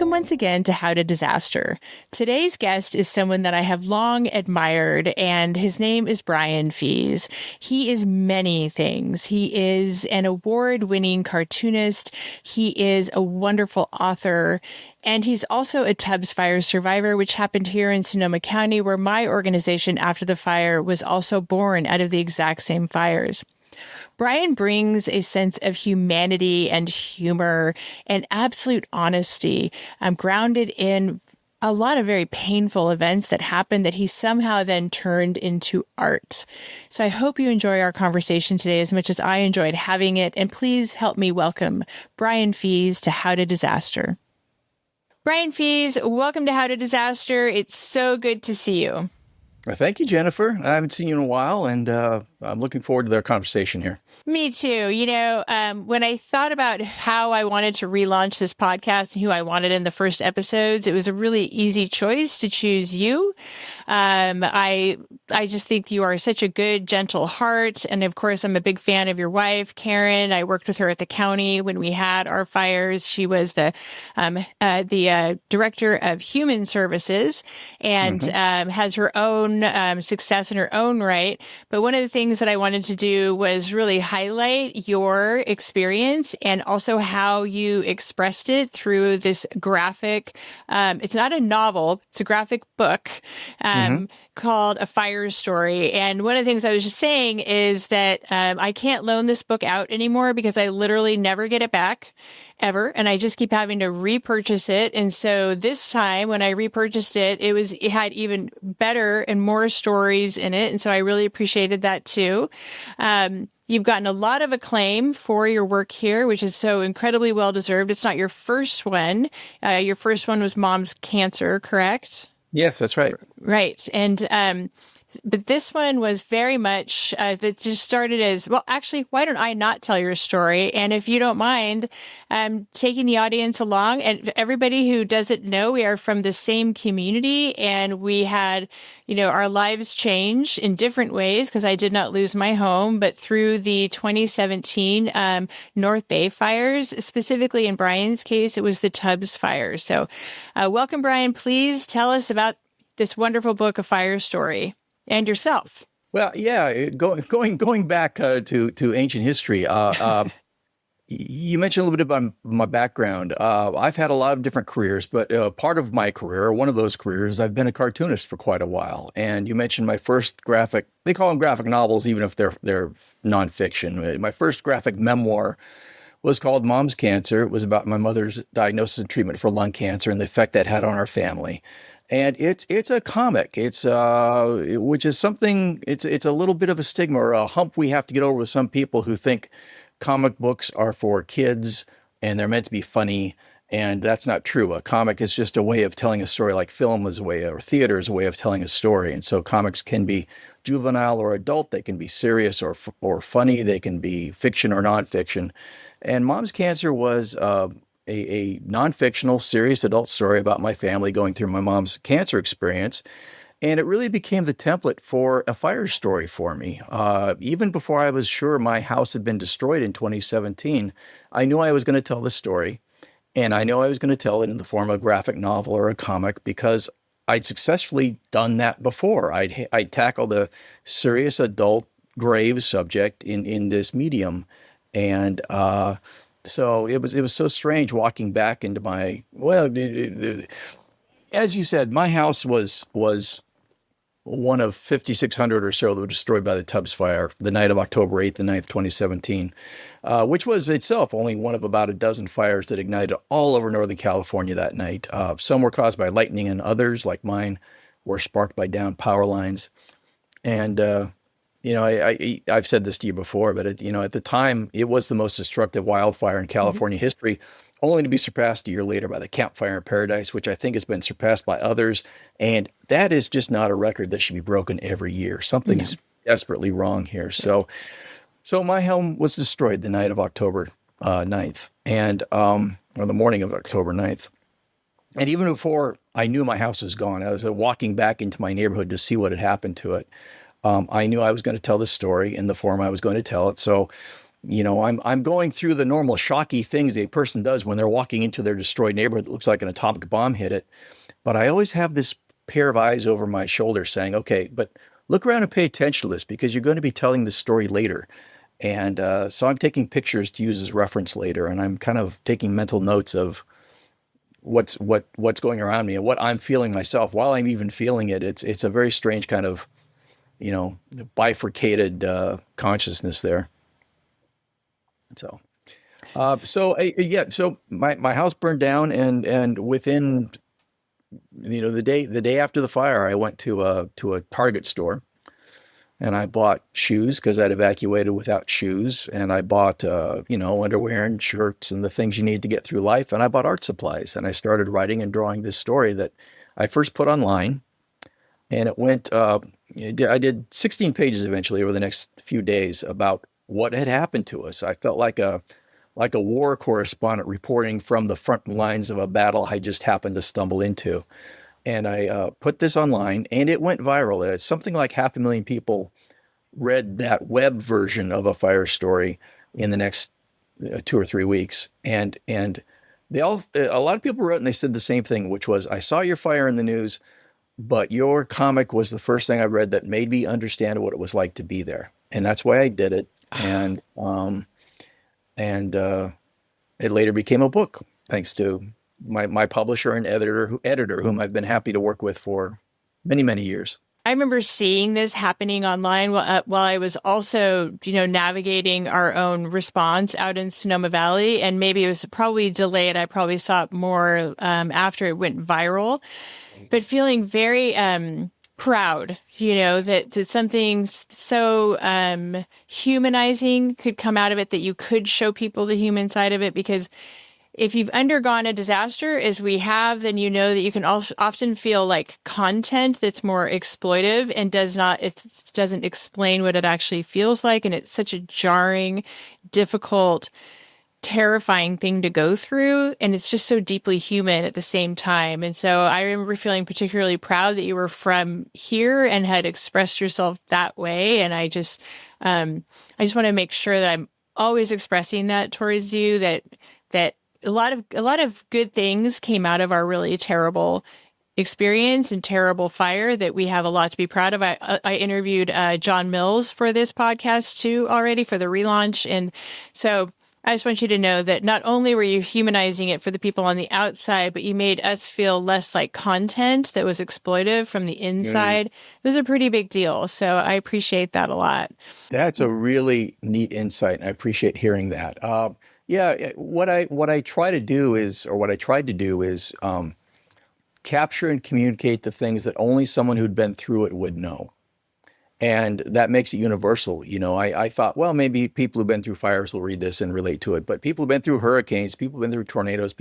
Welcome once again to How to Disaster. Today's guest is someone that I have long admired, and his name is Brian Fies. He is many things. He is an award-winning cartoonist. He is a wonderful author, and he's also a Tubbs Fire survivor, which happened here in Sonoma County, where my organization after the fire was also born out of the exact same fires. Brian brings a sense of humanity and humor and absolute honesty, grounded in a lot of very painful events that happened that he somehow then turned into art. So I hope you enjoy our conversation today as much as I enjoyed having it. And please help me welcome Brian Fies to How to Disaster. Brian Fies, welcome to How to Disaster. It's so good to see you. Well, thank you, Jennifer. I haven't seen you in a while, and I'm looking forward to our conversation here. Me too. When I thought about how I wanted to relaunch this podcast and who I wanted in the first episodes, it was a really easy choice to choose you. I just think you are such a good, gentle heart. And of course, I'm a big fan of your wife, Karen. I worked with her at the county when we had our fires. She was the director of human services and has her own success in her own right. But one of the things that I wanted to do was really highlight your experience and also how you expressed it through this graphic. It's not a novel, it's a graphic book called A Fire Story. And one of the things I was just saying is that I can't loan this book out anymore because I literally never get it back ever. And I just keep having to repurchase it. And so this time when I repurchased it, it had even better and more stories in it. And so I really appreciated that too. You've gotten a lot of acclaim for your work here, which is so incredibly well-deserved. It's not your first one. Your first one was Mom's Cancer, correct? Yes, that's right. Right. And but this one was very much that just started as, well, actually, why don't I not tell your story? And if you don't mind, taking the audience along, and everybody who doesn't know, we are from the same community, and we had, our lives change in different ways because I did not lose my home, but through the 2017 North Bay fires, specifically in Brian's case, it was the Tubbs fire. So welcome, Brian. Please tell us about this wonderful book, A Fire Story. And yourself. Well, yeah, going back to ancient history, you mentioned a little bit about my background. I've had a lot of different careers, but part of my career, one of those careers, I've been a cartoonist for quite a while. And you mentioned my first they call them graphic novels, even if they're nonfiction. My first graphic memoir was called Mom's Cancer. It was about my mother's diagnosis and treatment for lung cancer and the effect that had on our family. And it's a comic. Which is something. It's a little bit of a stigma or a hump we have to get over with some people who think comic books are for kids and they're meant to be funny. And that's not true. A comic is just a way of telling a story, like film is a way, or theater is a way of telling a story. And so comics can be juvenile or adult. They can be serious or funny. They can be fiction or nonfiction. And Mom's Cancer was a non-fictional, serious adult story about my family going through my mom's cancer experience. And it really became the template for a fire story for me. Even before I was sure my house had been destroyed in 2017, I knew I was going to tell this story. And I knew I was going to tell it in the form of a graphic novel or a comic because I'd successfully done that before. I'd tackled a serious adult grave subject in this medium. And so it was so strange walking back into as you said, my house was one of 5,600 or so that were destroyed by the Tubbs fire the night of October 8th and 9th, 2017, which was itself only one of about a dozen fires that ignited all over Northern California that night. Some were caused by lightning and others, like mine, were sparked by downed power lines. And I've said this to you before, but at the time, it was the most destructive wildfire in California history, only to be surpassed a year later by the Camp Fire in Paradise, which I think has been surpassed by others. And that is just not a record that should be broken every year. Something's desperately wrong here. So my home was destroyed the night of October 9th, or the morning of October 9th. And even before I knew my house was gone, I was walking back into my neighborhood to see what had happened to it. I knew I was going to tell this story in the form I was going to tell it. So I'm going through the normal shocky things a person does when they're walking into their destroyed neighborhood that looks like an atomic bomb hit it. But I always have this pair of eyes over my shoulder saying, okay, but look around and pay attention to this because you're going to be telling this story later. And so I'm taking pictures to use as reference later, and I'm kind of taking mental notes of what's going around me and what I'm feeling myself while I'm even feeling it. It's a very strange kind of, bifurcated consciousness there. So my house burned down, and within the day after the fire, I went to a Target store, and I bought shoes because I'd evacuated without shoes, and I bought underwear and shirts and the things you need to get through life, and I bought art supplies, and I started writing and drawing this story that I first put online, and it went. I did 16 pages eventually over the next few days about what had happened to us. I felt like a war correspondent reporting from the front lines of a battle I just happened to stumble into. And I put this online, and it went viral. Something like 500,000 people read that web version of a fire story in the next 2 or 3 weeks. And a lot of people wrote and they said the same thing, which was, I saw your fire in the news, but your comic was the first thing I read that made me understand what it was like to be there. And that's why I did it. And it later became a book, thanks to my publisher and editor, whom I've been happy to work with for many, many years. I remember seeing this happening online while I was also, navigating our own response out in Sonoma Valley. And maybe it was probably delayed. I probably saw it more after it went viral, but feeling very proud, that something so humanizing could come out of it, that you could show people the human side of it. Because if you've undergone a disaster, as we have, then you know that you can also often feel like content that's more exploitive and doesn't explain what it actually feels like. And it's such a jarring, difficult, terrifying thing to go through. And it's just so deeply human at the same time. And so I remember feeling particularly proud that you were from here and had expressed yourself that way. And I just want to make sure that I'm always expressing that towards you, that a lot of good things came out of our really terrible experience and terrible fire, that we have a lot to be proud of. I interviewed John Mills for this podcast too already, for the relaunch. And so I just want you to know that not only were you humanizing it for the people on the outside, but you made us feel less like content that was exploitive from the inside. It was a pretty big deal. So I appreciate that a lot. That's a really neat insight, and I appreciate hearing that. What I try to do is, or what I tried to do is, capture and communicate the things that only someone who'd been through it would know. And that makes it universal. I thought, well, maybe people who've been through fires will read this and relate to it. But people who've been through hurricanes, people who've been through tornadoes,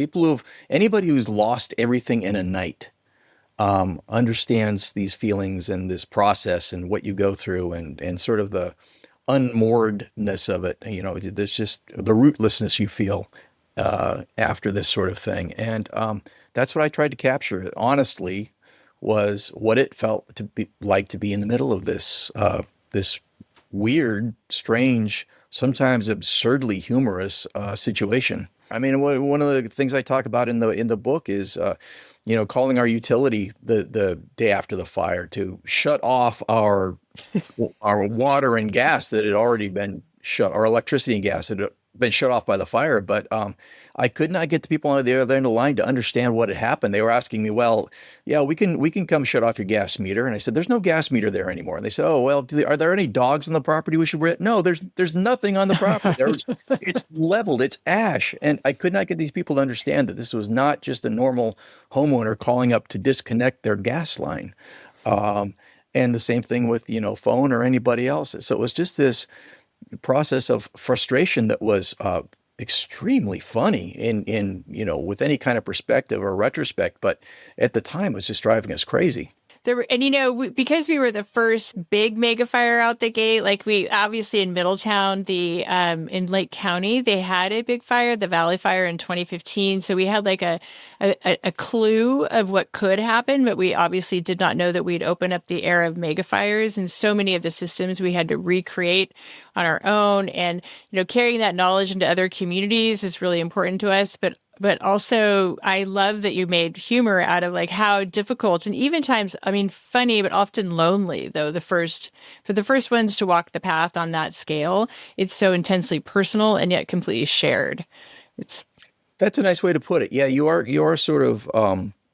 anybody who's lost everything in a night, understands these feelings and this process and what you go through, and sort of the unmooredness of it. There's just the rootlessness you feel after this sort of thing. And that's what I tried to capture, honestly, was what it felt to be like to be in the middle of this weird, strange, sometimes absurdly humorous situation. I mean, one of the things I talk about in the book is, calling our utility the day after the fire to shut off our water and gas that had already been shut, our electricity and gas that had been shut off by the fire. But I could not get the people on the other end of the line to understand what had happened. They were asking me, well, yeah, we can come shut off your gas meter. And I said, there's no gas meter there anymore. And they said, oh, well, are there any dogs on the property we should rent? No, there's nothing on the property. It's leveled, it's ash. And I could not get these people to understand that this was not just a normal homeowner calling up to disconnect their gas line. And the same thing with, phone or anybody else. So it was just this process of frustration that was extremely funny in with any kind of perspective or retrospect, but at the time it was just driving us crazy. There were, and because we were the first big mega fire out the gate, like we obviously in Middletown, in Lake County, they had a big fire, the Valley Fire in 2015. So we had like a clue of what could happen, but we obviously did not know that we'd open up the era of mega fires. And so many of the systems we had to recreate on our own. And, carrying that knowledge into other communities is really important to us. But also, I love that you made humor out of like how difficult and even times, I mean, funny, but often lonely, though, for the first ones to walk the path on that scale, it's so intensely personal and yet completely shared. That's a nice way to put it. Yeah, you are sort of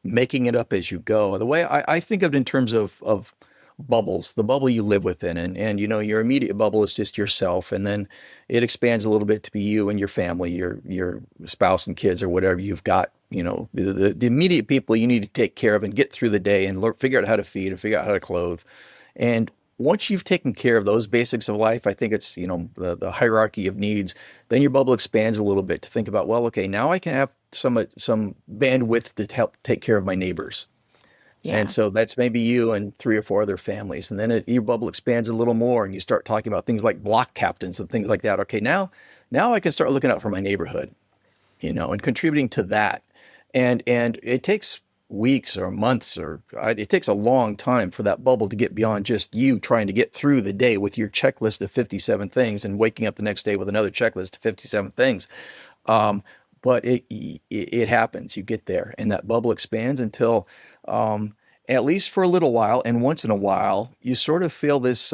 making it up as you go. The way I think of it in terms of bubbles, the bubble you live within, and your immediate bubble is just yourself, and then it expands a little bit to be you and your family, your spouse and kids or whatever you've got. The immediate people you need to take care of and get through the day and figure out how to feed and figure out how to clothe. And once you've taken care of those basics of life, I think it's the hierarchy of needs. Then your bubble expands a little bit to think about, well, okay, now I can have some bandwidth to help take care of my neighbors. Yeah. And so that's maybe you and three or four other families. And then your bubble expands a little more and you start talking about things like block captains and things like that. Okay, now I can start looking out for my neighborhood, and contributing to that. And it takes weeks or months it takes a long time for that bubble to get beyond just you trying to get through the day with your checklist of 57 things and waking up the next day with another checklist of 57 things. But it happens. You get there, and that bubble expands until, at least for a little while, and once in a while, you sort of feel this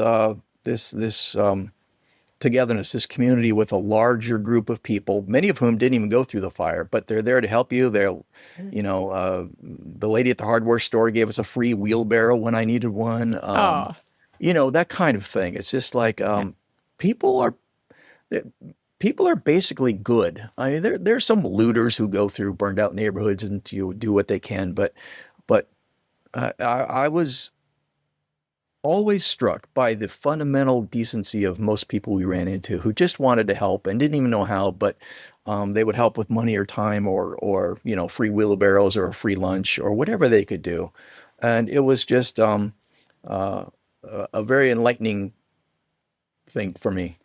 togetherness, this community with a larger group of people, many of whom didn't even go through the fire, but they're there to help you. The lady at the hardware store gave us a free wheelbarrow when I needed one. That kind of thing. It's just like people are. People are basically good. I mean, there's some looters who go through burned out neighborhoods and do what they can, but I was always struck by the fundamental decency of most people we ran into who just wanted to help and didn't even know how, but they would help with money or time or free wheelbarrows or a free lunch or whatever they could do, and it was just a very enlightening thing for me.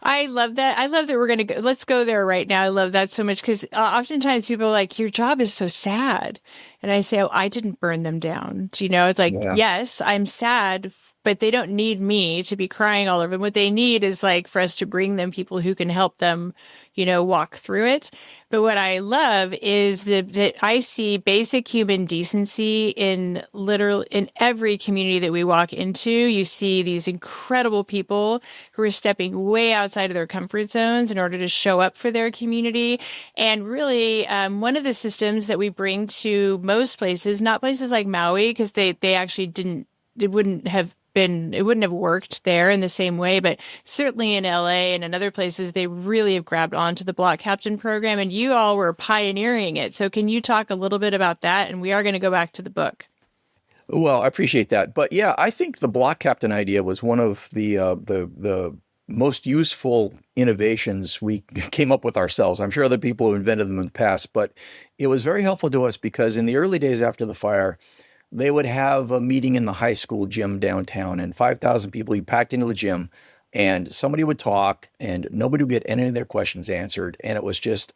I love that. I love that we're going to go. Let's go there right now. I love that so much because oftentimes people are like, your job is so sad. And I say, oh, I didn't burn them down. It's like, yes, I'm sad, but they don't need me to be crying all over them. What they need is like for us to bring them people who can help them, walk through it. But what I love is that I see basic human decency in every community that we walk into. You see these incredible people who are stepping way outside of their comfort zones in order to show up for their community. And really, one of the systems that we bring to most places, not places like Maui, because they actually didn't, it wouldn't have worked there in the same way, but certainly in LA and in other places, they really have grabbed onto the block captain program, and you all were pioneering it. So can you talk a little bit about that? And we are going to go back to the book. Well, I appreciate that. But yeah, I think the block captain idea was one of the most useful innovations we came up with ourselves. I'm sure other people have invented them in the past, but it was very helpful to us because in the early days after the fire, they would have a meeting in the high school gym downtown, and 5,000 people you packed into the gym, and somebody would talk, and nobody would get any of their questions answered, and it was just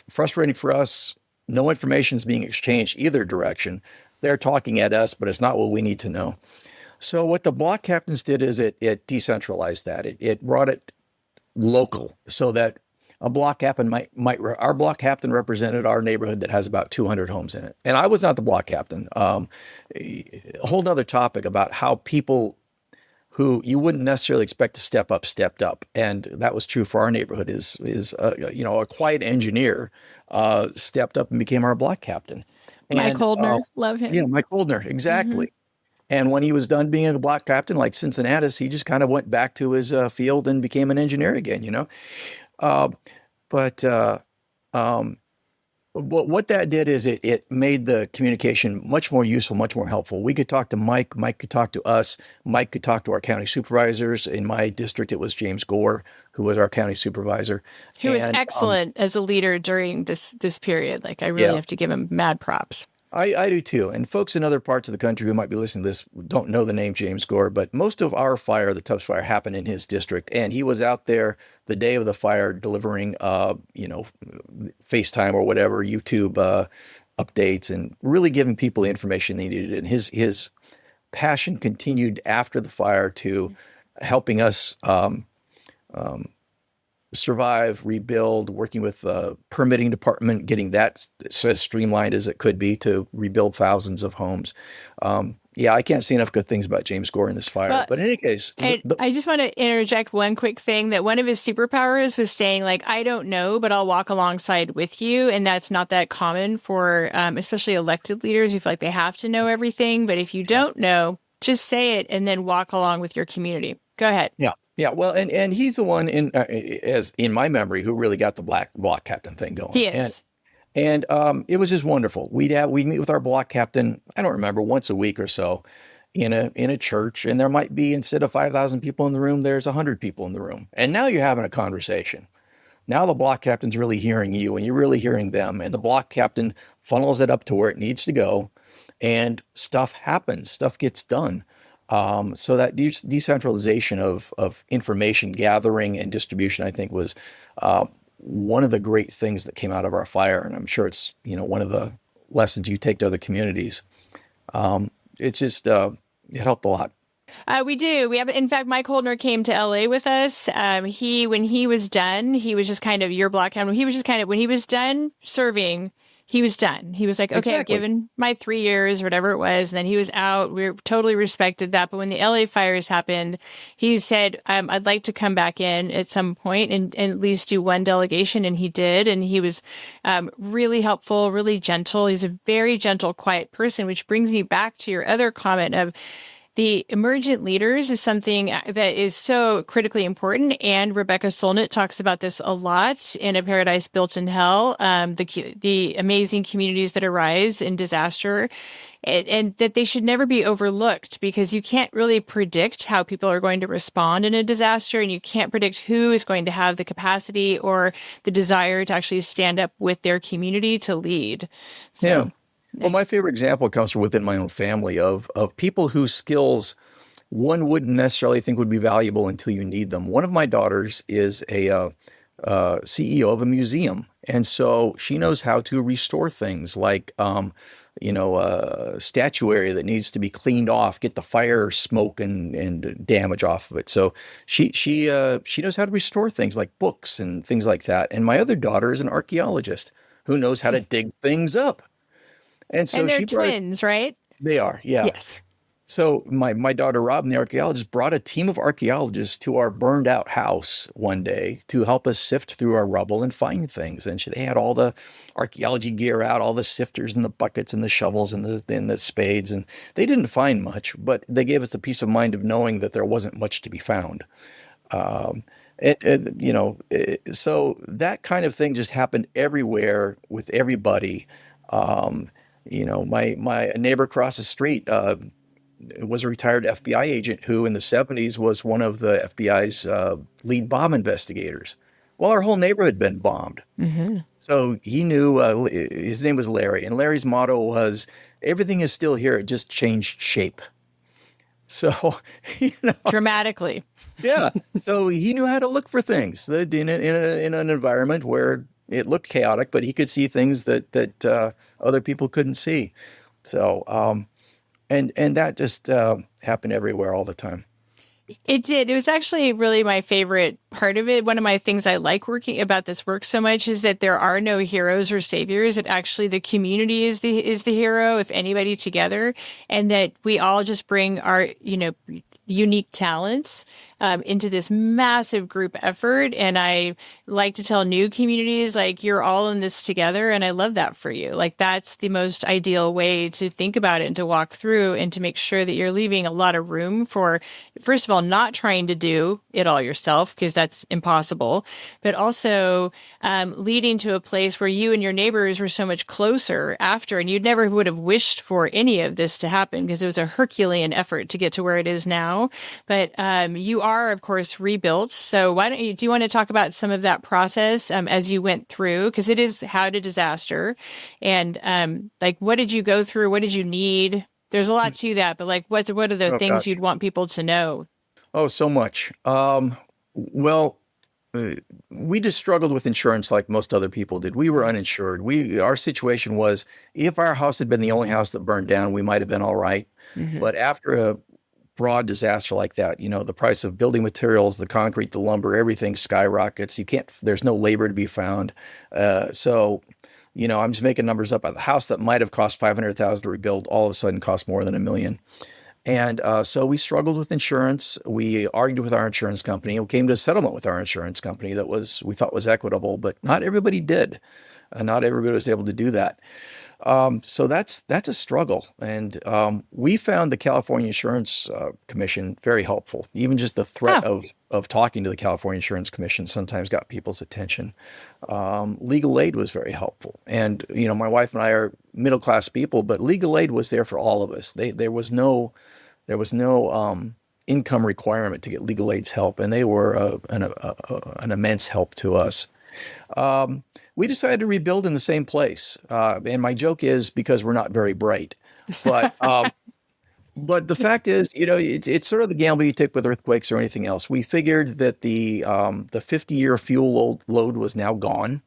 frustrating for us. No information is being exchanged either direction. They're talking at us, but it's not what we need to know. So what the block captains did is it decentralized that. It brought it local so that a block captain our block captain represented our neighborhood that has about 200 homes in it. And I was not the block captain. A whole nother topic about how people who you wouldn't necessarily expect to step up, stepped up. And that was true for our neighborhood is a quiet engineer stepped up and became our block captain. Mike Holdner, love him. Yeah, Mike Holdner, exactly. Mm-hmm. And when he was done being a block captain, like Cincinnatus, he just kind of went back to his field and became an engineer again, But what that did is it made the communication much more useful, much more helpful. We could talk to Mike. Mike could talk to us. Mike could talk to our county supervisors. In my district, it was James Gore, who was our county supervisor. He was excellent as a leader during this period. Like, I really have to give him mad props. I do too. And folks in other parts of the country who might be listening to this don't know the name James Gore, but most of our fire, the Tubbs fire, happened in his district. And he was out there the day of the fire delivering, FaceTime or whatever, YouTube updates, and really giving people the information they needed. And his passion continued after the fire to helping us survive, rebuild, working with the permitting department, getting that as streamlined as it could be to rebuild thousands of homes. Yeah, I can't say enough good things about James Gore in this fire. Well, But in any case, I just want to interject one quick thing that one of his superpowers was saying, like, I don't know, but I'll walk alongside with you. And that's not that common for especially elected leaders who feel like they have to know everything. But if you don't know, just say it and then walk along with your community. Go ahead. yeah, yeah. Well, and he's the one as in my memory who really got the black block captain thing going. He And is. And it was just wonderful. We'd meet with our block captain. I don't remember, once a week or so, in a church, and there might be, instead of 5,000 people in the room, there's 100 people in the room. And now you're having a conversation. Now the block captain's really hearing you, and you're really hearing them, and the block captain funnels it up to where it needs to go, and stuff happens. Stuff gets done. So that decentralization of information gathering and distribution, I think, was one of the great things that came out of our fire, and I'm sure it's one of the lessons you take to other communities. It's just it helped a lot. We do. We have, in fact, Mike Holdner came to LA with us. When he was done, he was just kind of your block hound. He was just kind of, when he was done serving, he was done. He was like, okay, I've Exactly. given my 3 years or whatever it was. And then he was out. We totally respected that. But when the LA fires happened, he said, I'd like to come back in at some point and at least do one delegation. And he did. And he was really helpful, really gentle. He's a very gentle, quiet person, which brings me back to your other comment of, the emergent leaders is something that is so critically important. And Rebecca Solnit talks about this a lot in A Paradise Built in Hell, the amazing communities that arise in disaster, and that they should never be overlooked because you can't really predict how people are going to respond in a disaster. And you can't predict who is going to have the capacity or the desire to actually stand up with their community to lead. So. Yeah. Well, my favorite example comes from within my own family of people whose skills one wouldn't necessarily think would be valuable until you need them. One of my daughters is a CEO of a museum, and so she knows how to restore things like statuary that needs to be cleaned off, get the fire smoke and damage off of it. So she knows how to restore things like books and things like that. And my other daughter is an archaeologist who knows how to dig things up. And so And they're she brought, twins, right? they are, yeah. Yes. So my daughter Robin, the archaeologist, brought a team of archaeologists to our burned out house one day to help us sift through our rubble and find things. And they had all the archaeology gear out, all the sifters and the buckets and the shovels and the spades, and they didn't find much, but they gave us the peace of mind of knowing that there wasn't much to be found. So that kind of thing just happened everywhere with everybody. My neighbor across the street was a retired FBI agent who in the 70s was one of the FBI's lead bomb investigators. Well, our whole neighborhood had been bombed. So he knew, his name was Larry, and Larry's motto was, everything is still here, it just changed shape. So, Dramatically. yeah. So he knew how to look for things in an environment where it looked chaotic, but he could see things that other people couldn't see. So, and that just happened everywhere all the time. It did. It was actually really my favorite part of it. One of my things I like working about this work so much is that there are no heroes or saviors. That actually the community is the hero, if anybody together, and that we all just bring our unique talents into this massive group effort. And I like to tell new communities, like, you're all in this together. And I love that for you. Like, that's the most ideal way to think about it and to walk through and to make sure that you're leaving a lot of room for, first of all, not trying to do it all yourself, because that's impossible, but also leading to a place where you and your neighbors were so much closer after, and you never would have wished for any of this to happen because it was a Herculean effort to get to where it is now. But you are, of course, rebuilt. So why don't you, do you want to talk about some of that process as you went through? Because it is how to disaster. And like, what did you go through? What did you need? There's a lot to that, but like, what are the Oh things gosh. you'd want people to know? Oh, so much. Well, uh, we just struggled with insurance like most other people did. We were uninsured. Our situation was if our house had been the only house that burned down, we might have been all right. Hmm. But after a broad disaster like that, the price of building materials, the concrete, the lumber, everything skyrockets. You can't, there's no labor to be found. I'm just making numbers up. A house that might have cost 500,000 to rebuild all of a sudden cost more than 1 million. And so we struggled with insurance. We argued with our insurance company. We came to a settlement with our insurance company that we thought was equitable, but not everybody did. Not everybody was able to do that. So that's a struggle. And we found the California Insurance Commission very helpful. Even just the threat Oh, of talking to the California Insurance Commission sometimes got people's attention. Legal aid was very helpful. And, my wife and I are middle class people, but legal aid was there for all of us. There was no income requirement to get legal aid's help, and they were an immense help to us. We decided to rebuild in the same place, and my joke is because we're not very bright, but the fact is, it's sort of the gamble you take with earthquakes or anything else. We figured that the 50-year fuel load was now gone,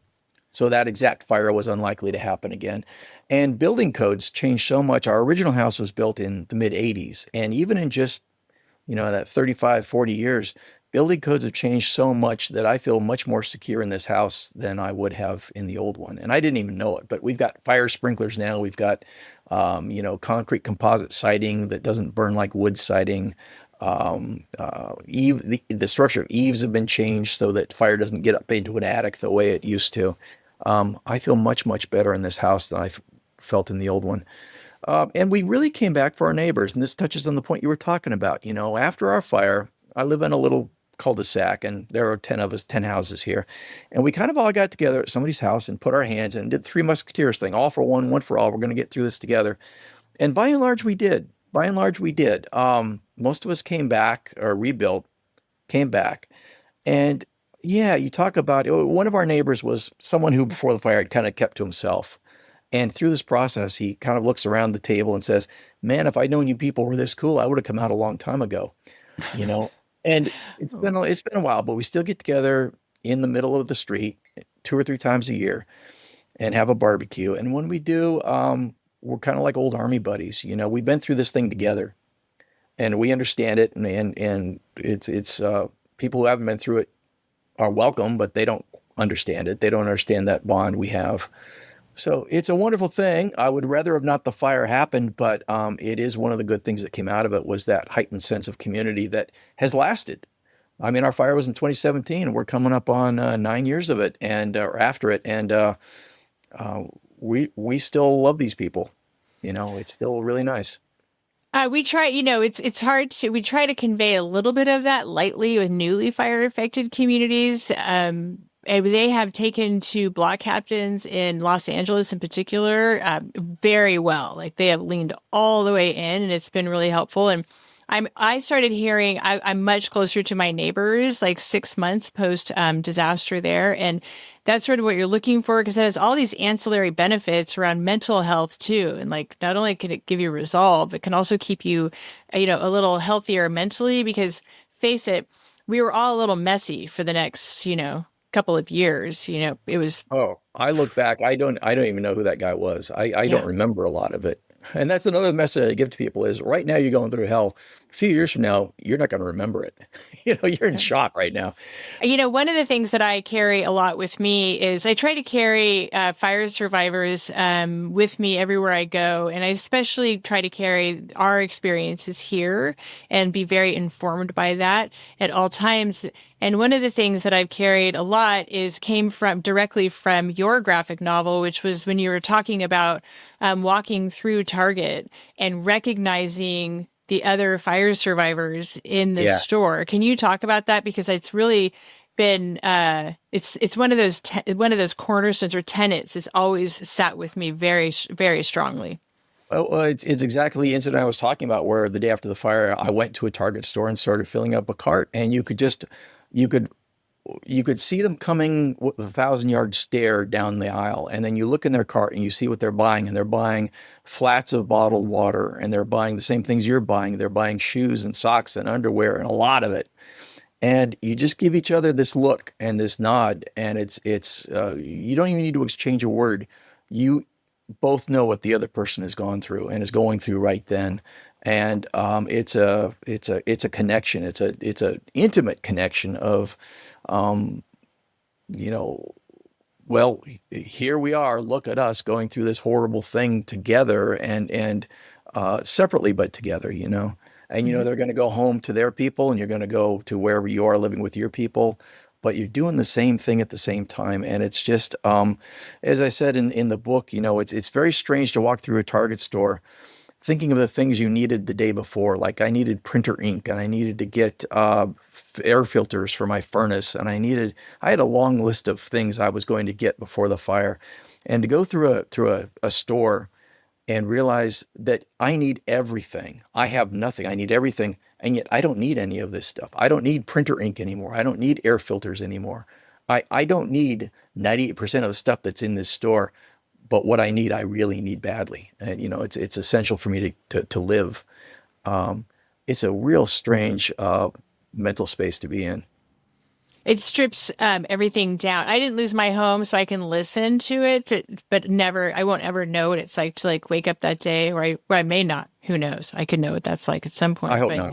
so that exact fire was unlikely to happen again. And building codes changed so much. Our original house was built in the mid 80s, and even in just that 35, 40 years, building codes have changed so much that I feel much more secure in this house than I would have in the old one. And I didn't even know it, but we've got fire sprinklers now. We've got, concrete composite siding that doesn't burn like wood siding. The structure of eaves have been changed so that fire doesn't get up into an attic the way it used to. I feel much, much better in this house than I felt in the old one. And we really came back for our neighbors. And this touches on the point you were talking about. After our fire, I live in a little cul-de-sac and there are 10 of us, 10 houses here. And we kind of all got together at somebody's house and put our hands in and did the Three Musketeers thing, all for one, one for all. We're going to get through this together. And by and large, we did. By and large, we did. Most of us came back or rebuilt, came back. And yeah, you talk about one of our neighbors was someone who before the fire had kind of kept to himself. And through this process, he kind of looks around the table and says, "Man, if I'd known you people were this cool, I would have come out a long time ago." You know, and it's been a while, but we still get together in the middle of the street 2 or 3 times a year and have a barbecue. And when we do, we're kind of like old army buddies. We've been through this thing together, and we understand it. And it's people who haven't been through it are welcome, but they don't understand it. They don't understand that bond we have. So it's a wonderful thing. I would rather have not the fire happened, but it is one of the good things that came out of it was that heightened sense of community that has lasted. I mean, our fire was in 2017, and we're coming up on 9 years of it, and or after it, and we still love these people. It's still really nice. we try, it's hard to, we try to convey a little bit of that lightly with newly fire affected communities. And they have taken to block captains in Los Angeles in particular very well. Like they have leaned all the way in, and it's been really helpful. And I started hearing I'm much closer to my neighbors, like 6 months post disaster there, and that's sort of what you're looking for because it has all these ancillary benefits around mental health too. And like not only can it give you resolve, it can also keep you, a little healthier mentally because face it, we were all a little messy for the next, couple of years. It was Oh, I look back, I don't even know who that guy was. I don't yeah. remember a lot of it. And that's another message I give to people is right now you're going through hell. A few years from now, you're not going to remember it. You're in shock right now. One of the things that I carry a lot with me is I try to carry fire survivors with me everywhere I go. And I especially try to carry our experiences here and be very informed by that at all times. And one of the things that I've carried a lot came from directly from your graphic novel, which was when you were talking about walking through Target and recognizing the other fire survivors in the Yeah. store. Can you talk about that? Because it's really been it's one of those one of those cornerstones or tenets. It's always sat with me very strongly. Well, it's exactly the incident I was talking about, where the day after the fire, I went to a Target store and started filling up a cart, and you could you could see them coming with a 1,000 yard stare down the aisle, and then you look in their cart and you see what they're buying, and they're buying flats of bottled water, and they're buying the same things you're buying. They're buying shoes and socks and underwear and a lot of it. And you just give each other this look and this nod, and it's you don't even need to exchange a word. You both know what the other person has gone through and is going through right then, and it's a connection. It's a intimate connection of, um, you know, well, here we are. Look at us going through this horrible thing together, and separately but together. And they're going to go home to their people, and you're going to go to wherever you are living with your people, but you're doing the same thing at the same time. And it's just, as I said in the book, it's very strange to walk through a Target store thinking of the things you needed the day before. Like, I needed printer ink, and I needed to get air filters for my furnace, and I had a long list of things I was going to get before the fire. And to go through a store and realize that I need everything. I have nothing. I need everything. And yet I don't need any of this stuff. I don't need printer ink anymore. I don't need air filters anymore. I don't need 98% of the stuff that's in this store. But what I need, I really need badly. And, it's essential for me to live. It's a real strange mental space to be in. It strips everything down. I didn't lose my home, so I can listen to it, but never. I won't ever know what it's like to wake up that day, or I may not. Who knows? I could know what that's like at some point. I hope not.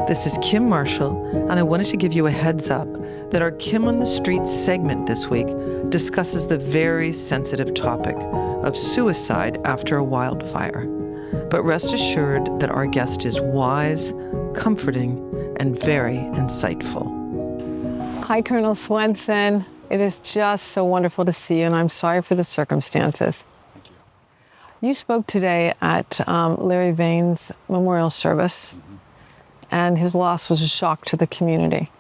This is Kim Marshall, and I wanted to give you a heads up that our Kim on the Street segment this week discusses the very sensitive topic of suicide after a wildfire. But rest assured that our guest is wise, comforting, and very insightful. Hi, Colonel Swenson. It is just so wonderful to see you, and I'm sorry for the circumstances. Thank you. You spoke today at Larry Vane's memorial service, and his loss was a shock to the community.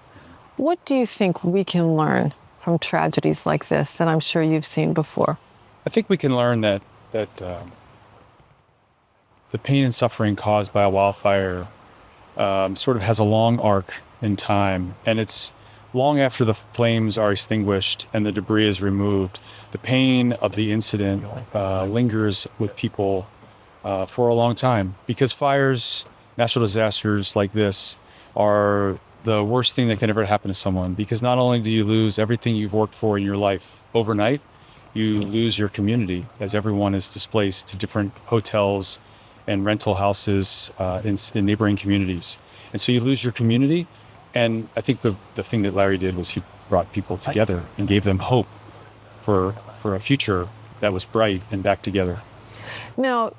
What do you think we can learn from tragedies like this that I'm sure you've seen before? I think we can learn that the pain and suffering caused by a wildfire sort of has a long arc in time, and it's long after the flames are extinguished and the debris is removed. The pain of the incident lingers with people for a long time, because fires, natural disasters like this, are the worst thing that can ever happen to someone, because not only do you lose everything you've worked for in your life overnight, you lose your community as everyone is displaced to different hotels and rental houses in neighboring communities. And so you lose your community. And I think the thing that Larry did was he brought people together and gave them hope for a future that was bright and back together. Now,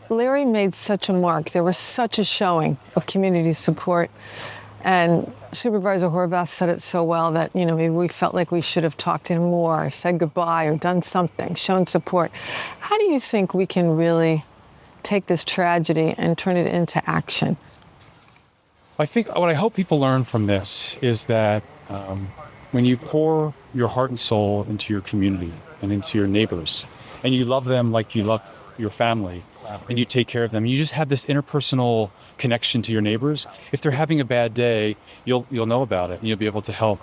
Larry made such a mark. There was such a showing of community support. And Supervisor Horvath said it so well that, maybe we felt like we should have talked to him more, or said goodbye, or done something, shown support. How do you think we can really take this tragedy and turn it into action? I think what I hope people learn from this is that when you pour your heart and soul into your community and into your neighbors, and you love them like you love your family, and you take care of them, you just have this interpersonal connection to your neighbors. If they're having a bad day, you'll know about it, and you'll be able to help.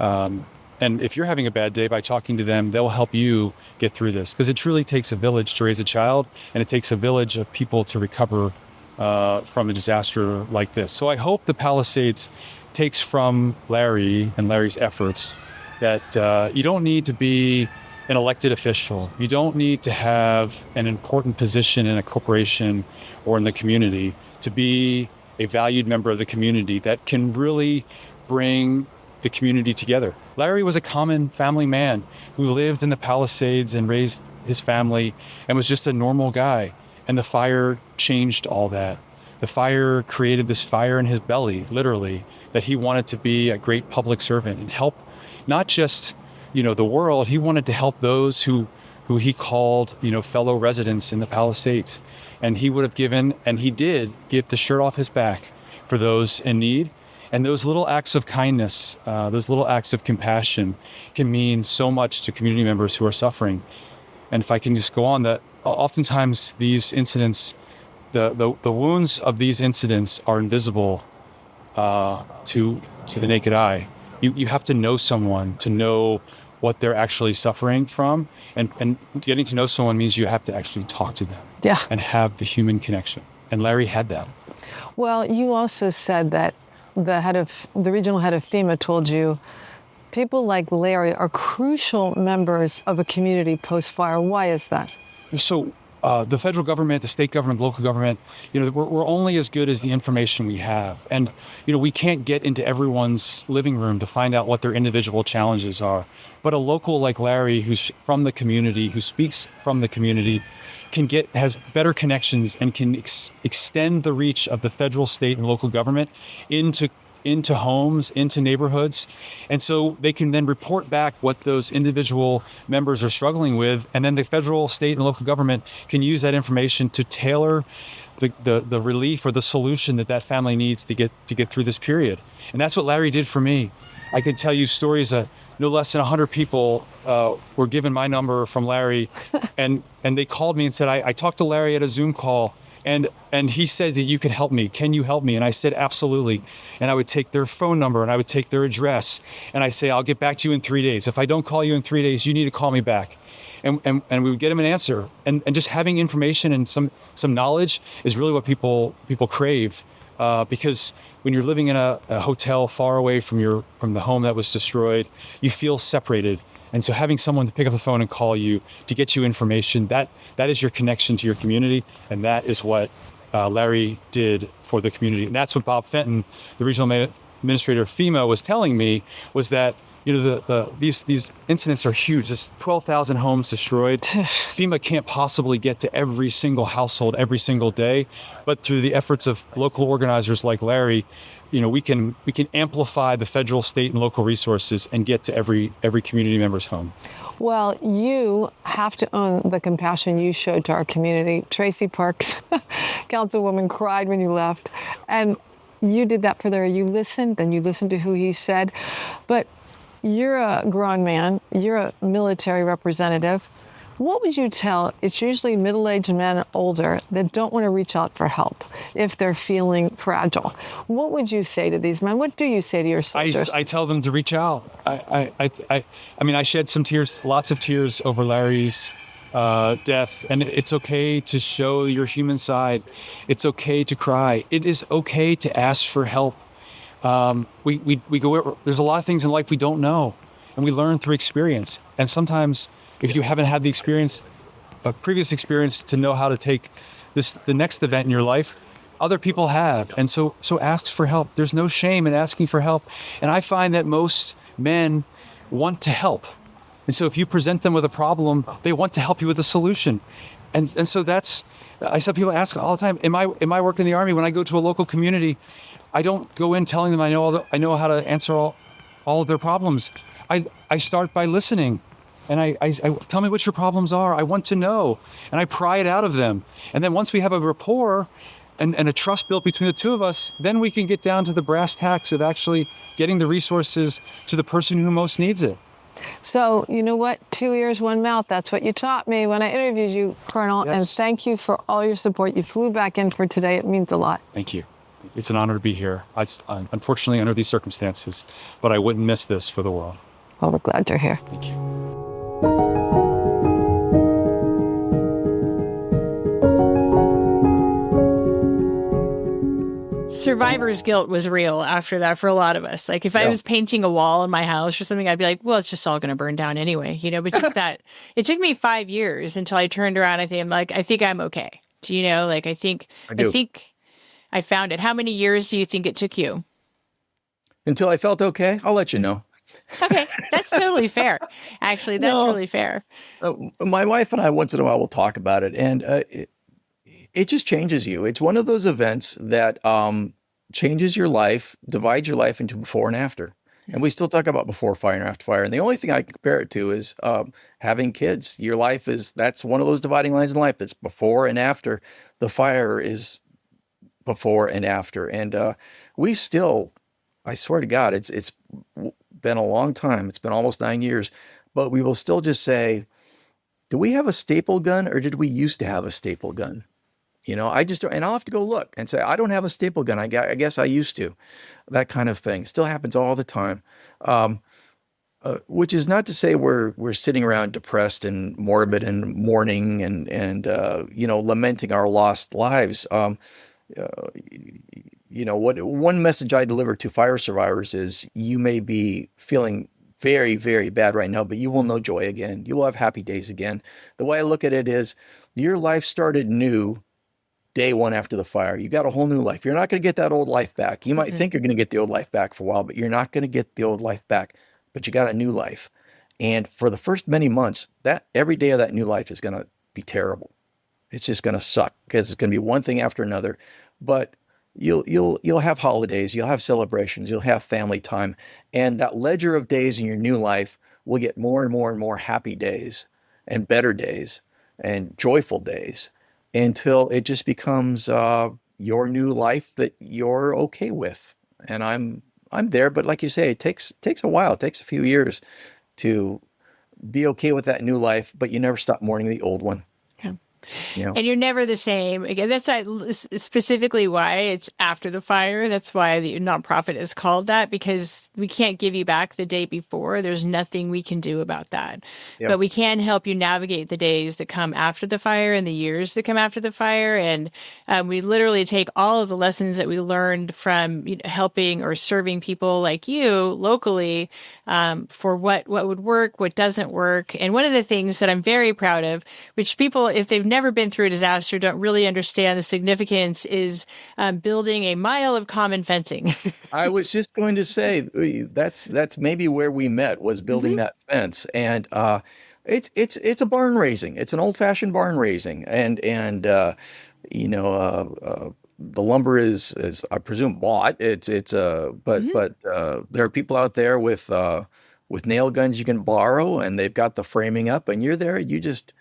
And if you're having a bad day, by talking to them, they'll help you get through this, because it truly takes a village to raise a child, and it takes a village of people to recover from a disaster like this. So I hope the Palisades takes from Larry and Larry's efforts that you don't need to be an elected official. You don't need to have an important position in a corporation or in the community to be a valued member of the community that can really bring the community together. Larry was a common family man who lived in the Palisades and raised his family and was just a normal guy. And the fire changed all that. The fire created this fire in his belly, literally, that he wanted to be a great public servant and help not just, the world. He wanted to help those who who he called, fellow residents in the Palisades. And he would have given, and he did give the shirt off his back for those in need. And those little acts of kindness, those little acts of compassion can mean so much to community members who are suffering. And if I can just go on, that oftentimes these incidents, the wounds of these incidents are invisible to the naked eye. You have to know someone to know what they're actually suffering from. And getting to know someone means you have to actually talk to them and have the human connection. And Larry had that. Well, you also said that the regional head of FEMA told you people like Larry are crucial members of a community post-fire. Why is that? So the federal government, the state government, local government, we're only as good as the information we have. And, we can't get into everyone's living room to find out what their individual challenges are. But a local like Larry, who's from the community, who speaks from the community, has better connections and can extend the reach of the federal, state, and local government into homes, into neighborhoods. And so they can then report back what those individual members are struggling with. And then the federal, state, and local government can use that information to tailor the relief or the solution that family needs to get through this period. And that's what Larry did for me. I could tell you stories that no less than 100 people were given my number from Larry, and they called me and said, I talked to Larry at a Zoom call, and he said that you can help me. Can you help me? And I said, absolutely. And I would take their phone number and I would take their address, and I say, I'll get back to you in 3 days. If I don't call you in 3 days, you need to call me back. And we would get him an answer. And just having information and some knowledge is really what people crave. Because when you're living in a hotel far away from the home that was destroyed, you feel separated. And so having someone to pick up the phone and call you to get you information, that is your connection to your community. And that is what Larry did for the community. And that's what Bob Fenton, the regional administrator of FEMA, was telling me, was that these incidents are huge. There's 12,000 homes destroyed. FEMA can't possibly get to every single household every single day, but through the efforts of local organizers like Larry, we can amplify the federal, state, and local resources and get to every community member's home. Well, you have to own the compassion you showed to our community. Tracy Parks, Councilwoman, cried when you left, and you did that for Larry. You listened, and you listened to who he said, but you're a grown man, you're a military representative. What would you tell, it's usually middle-aged men, older, that don't want to reach out for help if they're feeling fragile? What would you say to these men? What do you say to your soldiers? I tell them to reach out. I mean, I shed some tears, lots of tears over Larry's death, and it's okay to show your human side. It's okay to cry. It is okay to ask for help. We go, there's a lot of things in life we don't know, and we learn through experience. And sometimes if you haven't had a previous experience to know how to take the next event in your life, other people have. And so ask for help. There's no shame in asking for help. And I find that most men want to help. And so if you present them with a problem, they want to help you with a solution. And so I saw people ask all the time, am I working in the Army? When I go to a local community, I don't go in telling them I know how to answer all of their problems. I start by listening, and I tell me what your problems are. I want to know, and I pry it out of them. And then once we have a rapport and a trust built between the two of us, then we can get down to the brass tacks of actually getting the resources to the person who most needs it. So, you know what? 2 ears, 1 mouth. That's what you taught me when I interviewed you, Colonel. Yes. And thank you for all your support. You flew back in for today. It means a lot. Thank you. It's an honor to be here. Unfortunately, under these circumstances, but I wouldn't miss this for the world. Well, we're glad you're here. Thank you. Survivor's guilt was real after that for a lot of us. Like if I was painting a wall in my house or something, I'd be like, well, it's just all going to burn down anyway, but just that it took me 5 years until I turned around. I think I'm okay. I think I found it. How many years do you think it took you? Until I felt okay. I'll let you know. Okay. That's totally fair. Actually, that's really fair. My wife and I once in a while will talk about it, and it just changes you. It's one of those events that changes your life, divides your life into before and after. And we still talk about before fire and after fire. And the only thing I can compare it to is having kids. Your life that's one of those dividing lines in life that's before and after. The fire is before and after. And we still, I swear to God, it's been a long time. It's been almost 9 years, but we will still just say, do we have a staple gun or did we used to have a staple gun? I just don't, and I'll have to go look and say, I don't have a staple gun. I guess I used to. That kind of thing still happens all the time. Which is not to say we're sitting around depressed and morbid and mourning and lamenting our lost lives. What one message I deliver to fire survivors is you may be feeling very, very bad right now, but you will know joy again. You will have happy days again. The way I look at it is your life started new day one after the fire. You got a whole new life. You're not going to get that old life back. You might think you're going to get the old life back for a while, but you're not going to get the old life back. But you got a new life. And for the first many months, that every day of that new life is going to be terrible. It's just going to suck because it's going to be one thing after another. But you'll have holidays, you'll have celebrations, you'll have family time, and that ledger of days in your new life will get more and more and more happy days and better days and joyful days until it just becomes your new life that you're okay with. And I'm there, but like you say, it takes a while. It takes a few years to be okay with that new life, but you never stop mourning the old one. And you're never the same. Again, that's specifically why it's after the fire. That's why the nonprofit is called that, because we can't give you back the day before. There's nothing we can do about that. Yep. But we can help you navigate the days that come after the fire and the years that come after the fire. And we literally take all of the lessons that we learned from helping or serving people like you locally for what would work, what doesn't work. And one of the things that I'm very proud of, which people, if they've never been through a disaster, don't really understand the significance, is building a mile of common fencing. I was just going to say that's maybe where we met, was building that fence, and it's a barn raising. It's an old fashioned barn raising, and the lumber is I presume bought. But there are people out there with nail guns you can borrow, and they've got the framing up, and you're there. You just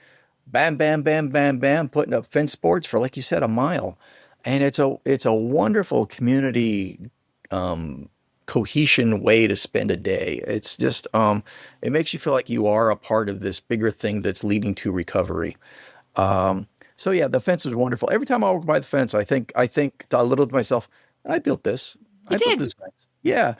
bam, bam, bam, bam, bam, putting up fence boards for, like you said, a mile. And it's a wonderful community cohesion way to spend a day. It's just, it makes you feel like you are a part of this bigger thing that's leading to recovery. So yeah, the fence is wonderful. Every time I walk by the fence, I think a little to myself, I built this. I built this fence. Yeah.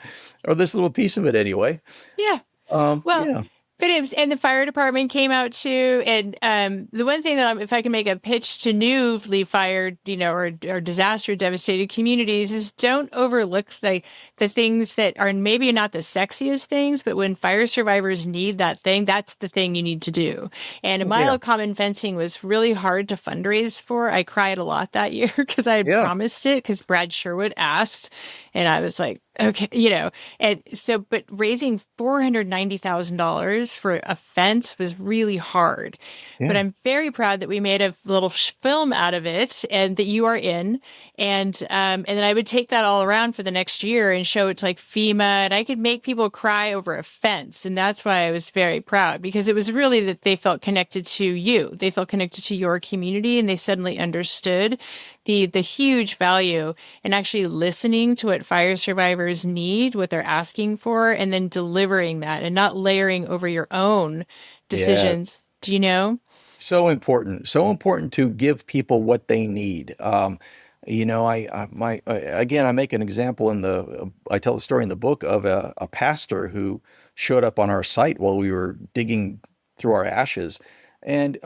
Or this little piece of it anyway. Yeah. Yeah. But and the fire department came out too. And the one thing that if I can make a pitch to newly fired, or disaster devastated communities, is don't overlook the things that are maybe not the sexiest things, but when fire survivors need that thing, that's the thing you need to do. And a mile of common fencing was really hard to fundraise for. I cried a lot that year because I had promised it, because Brad Sherwood asked, and I was like, okay, and so, but raising $490,000 for a fence was really hard. Yeah. But I'm very proud that we made a little film out of it, and that you are in. And then I would take that all around for the next year and show it to like FEMA, and I could make people cry over a fence. And that's why I was very proud, because it was really that they felt connected to you. They felt connected to your community, and they suddenly understood the huge value in actually listening to what fire survivors need, what they're asking for, and then delivering that, and not layering over your own decisions. Yeah. Do you know? So important to give people what they need. I make an example I tell the story in the book of a pastor who showed up on our site while we were digging through our ashes. And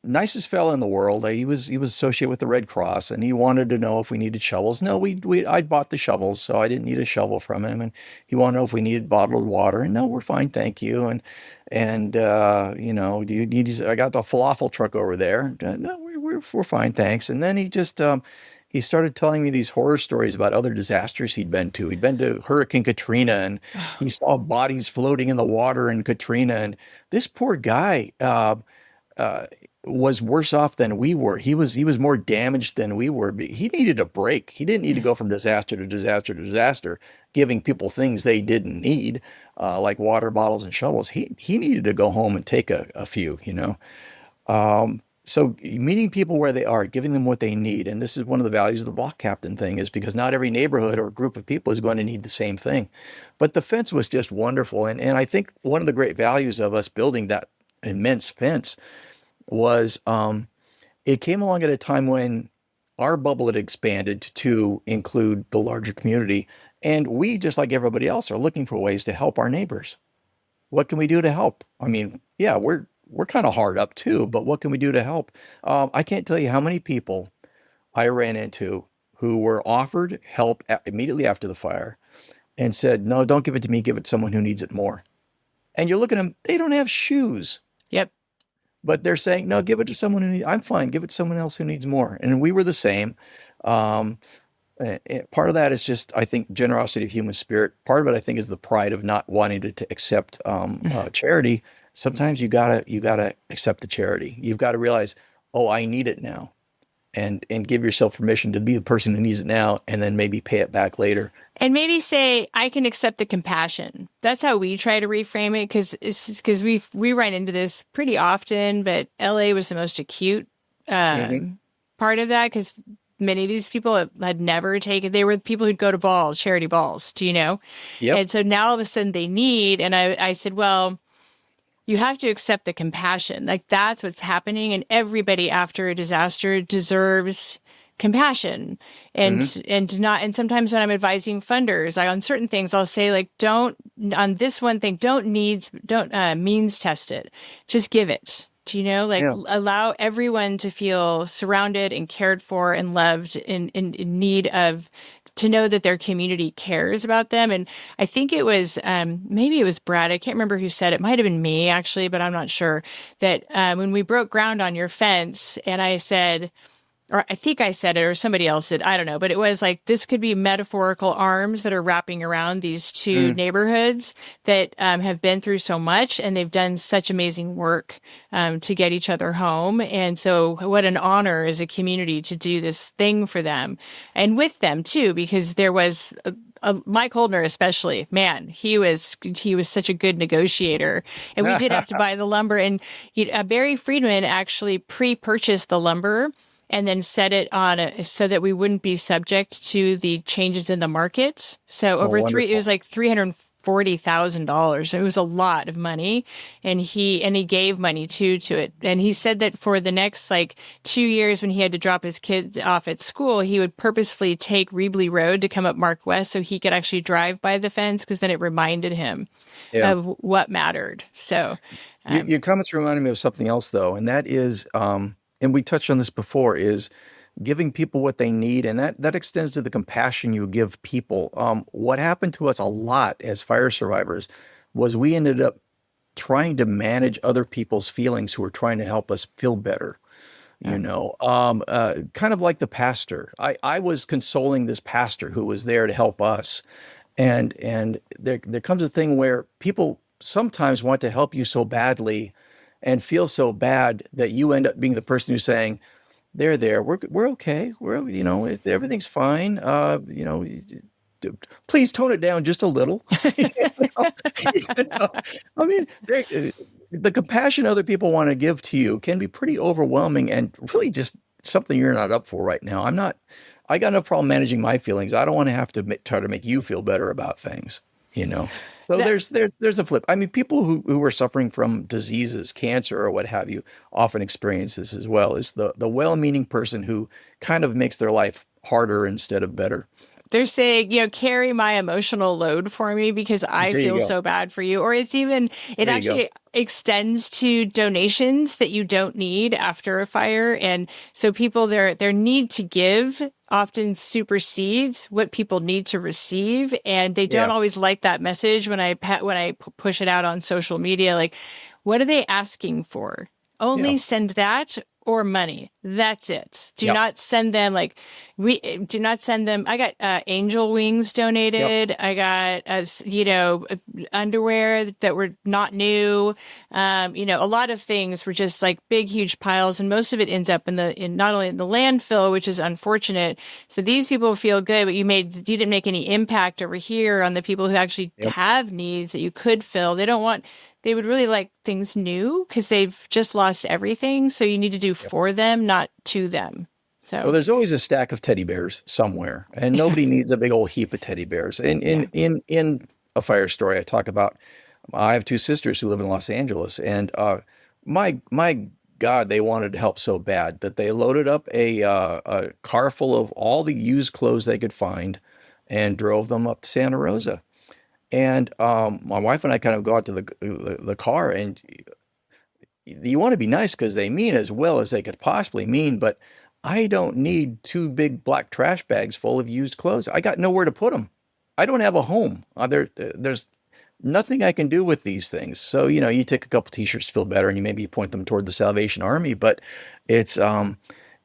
nicest fella in the world. He was associated with the Red Cross, and he wanted to know if we needed shovels. No, I'd bought the shovels, so I didn't need a shovel from him. And he wanted to know if we needed bottled water. And no, we're fine, thank you. And do you need? I got the falafel truck over there. No, we're fine, thanks. And then he just he started telling me these horror stories about other disasters he'd been to. He'd been to Hurricane Katrina, and he saw bodies floating in the water in Katrina. And this poor guy. was worse off than we were. He was more damaged than we were. He needed a break. He didn't need to go from disaster to disaster to disaster, giving people things they didn't need, like water bottles and shovels. He needed to go home and take a few, you know. So meeting people where they are, giving them what they need, and this is one of the values of the block captain thing, is because not every neighborhood or group of people is going to need the same thing. But the fence was just wonderful, and I think one of the great values of us building that immense fence was it came along at a time when our bubble had expanded to include the larger community, and we, just like everybody else, are looking for ways to help our neighbors. What can we do to help? I mean, yeah, we're kind of hard up too, but what can we do to help? I can't tell you how many people I ran into who were offered help immediately after the fire and said, "No, don't give it to me. Give it to someone who needs it more." And you're looking at them; they don't have shoes. Yep. But they're saying, no, give it to someone who needs, I'm fine, give it to someone else who needs more. And we were the same. Part of that is just, I think, generosity of human spirit. Part of it, I think, is the pride of not wanting to accept charity. Sometimes you gotta accept the charity. You've got to realize, oh, I need it now. And give yourself permission to be the person who needs it now, and then maybe pay it back later. And maybe say, I can accept the compassion. That's how we try to reframe it, because we run into this pretty often, but LA was the most acute part of that, because many of these people had never taken, they were the people who'd go to balls, charity balls, do you know? Yep. And so now all of a sudden they need, and I said, well, you have to accept the compassion. Like, that's what's happening. And everybody after a disaster deserves compassion. And sometimes when I'm advising funders, on certain things, I'll say, like, don't means test it. Just give it. Do you know, allow everyone to feel surrounded and cared for and loved, in need of, to know that their community cares about them. And I think it was, maybe it was Brad, I can't remember who said it, might have been me actually, but I'm not sure, that when we broke ground on your fence, and I said, or I think I said it, or somebody else did, I don't know, but it was like, this could be metaphorical arms that are wrapping around these two neighborhoods that have been through so much, and they've done such amazing work to get each other home. And so what an honor as a community to do this thing for them, and with them too, because there was Mike Holdner especially, man, he was such a good negotiator, and we did have to buy the lumber, and Barry Friedman actually pre-purchased the lumber and then set it on so that we wouldn't be subject to the changes in the market. So it was like $340,000. It was a lot of money, and he gave money to it. And he said that for the next 2 years, when he had to drop his kid off at school, he would purposefully take Rebley Road to come up Mark West so he could actually drive by the fence, because then it reminded him of what mattered. So your comments reminded me of something else, though, and that is, and we touched on this before, is giving people what they need. And that extends to the compassion you give people. What happened to us a lot as fire survivors was we ended up trying to manage other people's feelings who were trying to help us feel better. Kind of like the pastor. I was consoling this pastor who was there to help us. And there comes a thing where people sometimes want to help you so badly and feel so bad that you end up being the person who's saying, we're okay. Everything's fine. Please tone it down just a little. I mean, the compassion other people want to give to you can be pretty overwhelming, and really just something you're not up for right now. I got no problem managing my feelings. I don't want to have to try to make you feel better about things, So there's a flip. I mean, people who are suffering from diseases, cancer or what have you, often experience this as well. Is the well-meaning person who kind of makes their life harder instead of better. They're saying, carry my emotional load for me because I feel so bad for you. Or it actually extends to donations that you don't need after a fire. And so people, their need to give often supersedes what people need to receive. And they don't always like that message when I push it out on social media. Like, what are they asking for? Only send that, or money. That's it. Do Yep. not send them we do not send them. I got angel wings donated. I got underwear that were not new. A lot of things were just like big, huge piles, and most of it ends up in not only in the landfill, which is unfortunate. So these people feel good, but you didn't make any impact over here on the people who actually have needs that you could fill. They would really like things new because they've just lost everything. So you need to do for them, not to them. So Well, there's always a stack of teddy bears somewhere, and nobody needs a big old heap of teddy bears. In a fire story, I talk about I have 2 sisters who live in Los Angeles, and my God, they wanted to help so bad that they loaded up a car full of all the used clothes they could find, and drove them up to Santa Rosa. And my wife and I kind of go out to the car, and you want to be nice because they mean as well as they could possibly mean, but I don't need 2 big black trash bags full of used clothes. I got nowhere to put them. I don't have a home. There's nothing I can do with these things. So, you take a couple t-shirts to feel better, and you maybe point them toward the Salvation Army, but it's,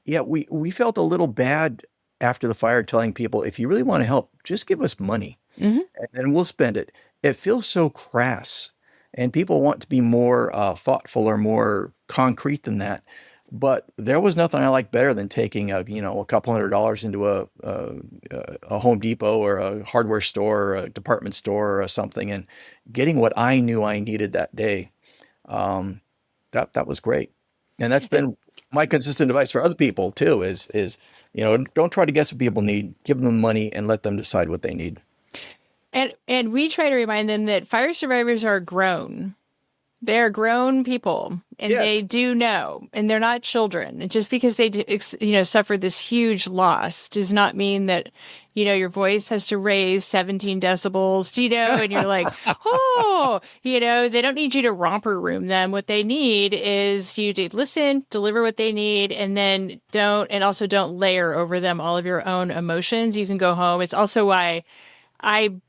we felt a little bad after the fire telling people, if you really want to help, just give us money. And then we'll spend it. It feels so crass, and people want to be more thoughtful or more concrete than that. But there was nothing I liked better than taking a couple $100 into a Home Depot or a hardware store or a department store or something, and getting what I knew I needed that day. That was great, and that's been my consistent advice for other people too. Is don't try to guess what people need. Give them money and let them decide what they need. And we try to remind them that fire survivors are grown. They're grown people, and they do know, and they're not children. And just because they suffered this huge loss does not mean that your voice has to raise 17 decibels. And you're like, they don't need you to romper room them. What they need is you to listen, deliver what they need, and then don't layer over them all of your own emotions. You can go home. It's also why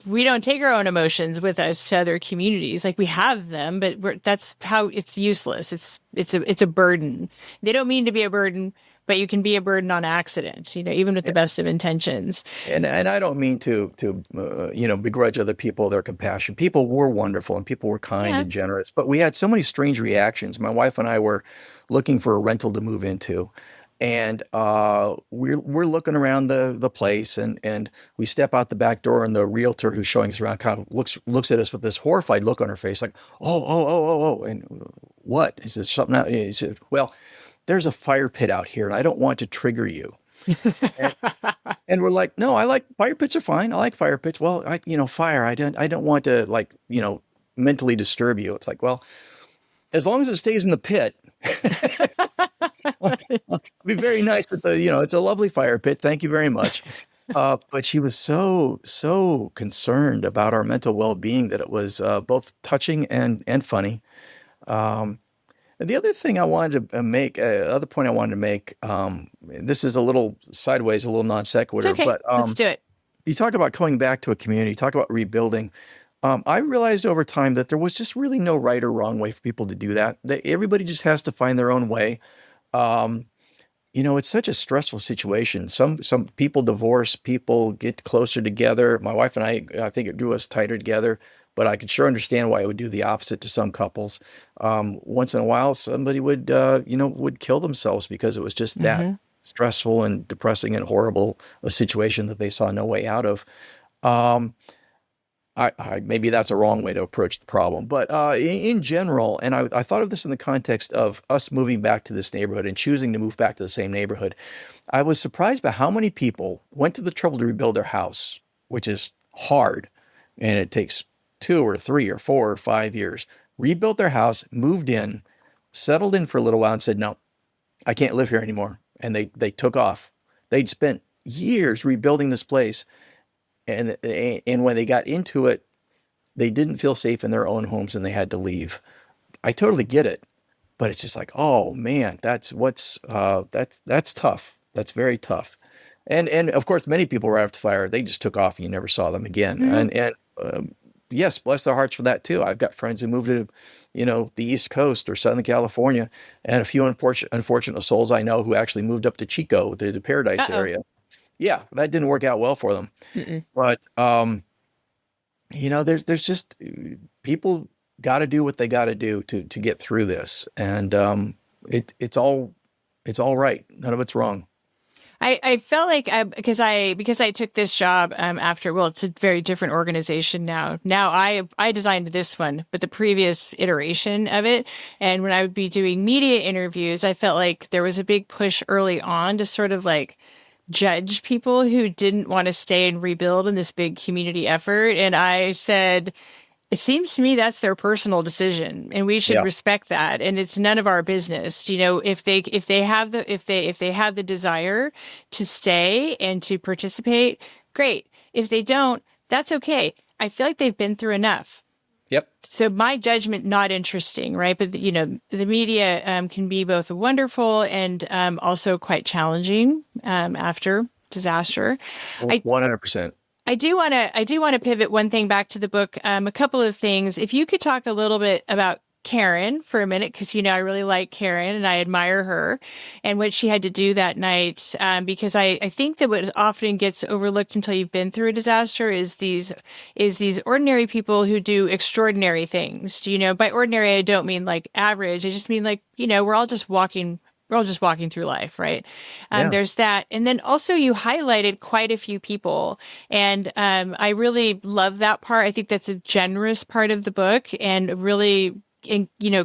we don't take our own emotions with us to other communities. Like, we have them, but that's how it's useless. It's a burden. They don't mean to be a burden, but you can be a burden on accident, even with the best of intentions. And I don't mean to begrudge other people their compassion. People were wonderful, and people were kind and generous, but we had so many strange reactions. My wife and I were looking for a rental to move into. And we're looking around the place, and we step out the back door, and the realtor who's showing us around kind of looks at us with this horrified look on her face, like, oh, and what? Is there something out? He said, well, there's a fire pit out here, and I don't want to trigger you. and we're like, no, I like fire pits are fine. I like fire pits. Well, fire. I don't want to mentally disturb you. It's like, well, as long as it stays in the pit. Be very nice, but it's a lovely fire pit. Thank you very much. But she was so concerned about our mental well-being that it was both touching and funny. And the other thing I wanted to make, other point I wanted to make, this is a little sideways, a little non sequitur, it's okay. But let's do it. You talk about coming back to a community, talk about rebuilding. I realized over time that there was just really no right or wrong way for people to do that. Everybody just has to find their own way. It's such a stressful situation. Some people divorce, people get closer together. My wife and I think it drew us tighter together, but I could sure understand why it would do the opposite to some couples. Once in a while, somebody would kill themselves because it was just that stressful and depressing and horrible a situation that they saw no way out of. I maybe that's a wrong way to approach the problem, but in general, and I thought of this in the context of us moving back to this neighborhood and choosing to move back to the same neighborhood. I was surprised by how many people went to the trouble to rebuild their house, which is hard, and it takes 2 or 3 or 4 or 5 years. Rebuilt their house, moved in, settled in for a little while, and said, "No, I can't live here anymore." And they took off. They'd spent years rebuilding this place. And when they got into it, they didn't feel safe in their own homes and they had to leave. I totally get it, but it's just like, oh man, that's tough. That's very tough. And of course, many people right after the fire, they just took off and you never saw them again. And yes, bless their hearts for that too. I've got friends who moved to, the East Coast or Southern California, and a few unfortunate souls I know who actually moved up to Chico, the Paradise Uh-oh. area. Yeah, that didn't work out well for them. Mm-mm. But there's just people got to do what they got to do to get through this, and it's all right. None of it's wrong. I felt like because I took this job after, well, it's a very different organization now. Now I designed this one, but the previous iteration of it. And when I would be doing media interviews, I felt like there was a big push early on to sort of like judge people who didn't want to stay and rebuild in this big community effort. And I said, it seems to me that's their personal decision, and we should respect that. And it's none of our business. If they have the desire to stay and to participate, great. If they don't, that's okay. I feel like they've been through enough. Yep. So my judgment, not interesting, right? But the media can be both wonderful and also quite challenging after disaster. 100%. I do want to pivot one thing back to the book. A couple of things. If you could talk a little bit about Karen for a minute, because I really like Karen and I admire her and what she had to do that night. Because I think that what often gets overlooked until you've been through a disaster is these ordinary people who do extraordinary things. By ordinary I don't mean like average. I just mean like we're all just walking through life, right? Yeah. There's that. And then also you highlighted quite a few people. And I really love that part. I think that's a generous part of the book and really,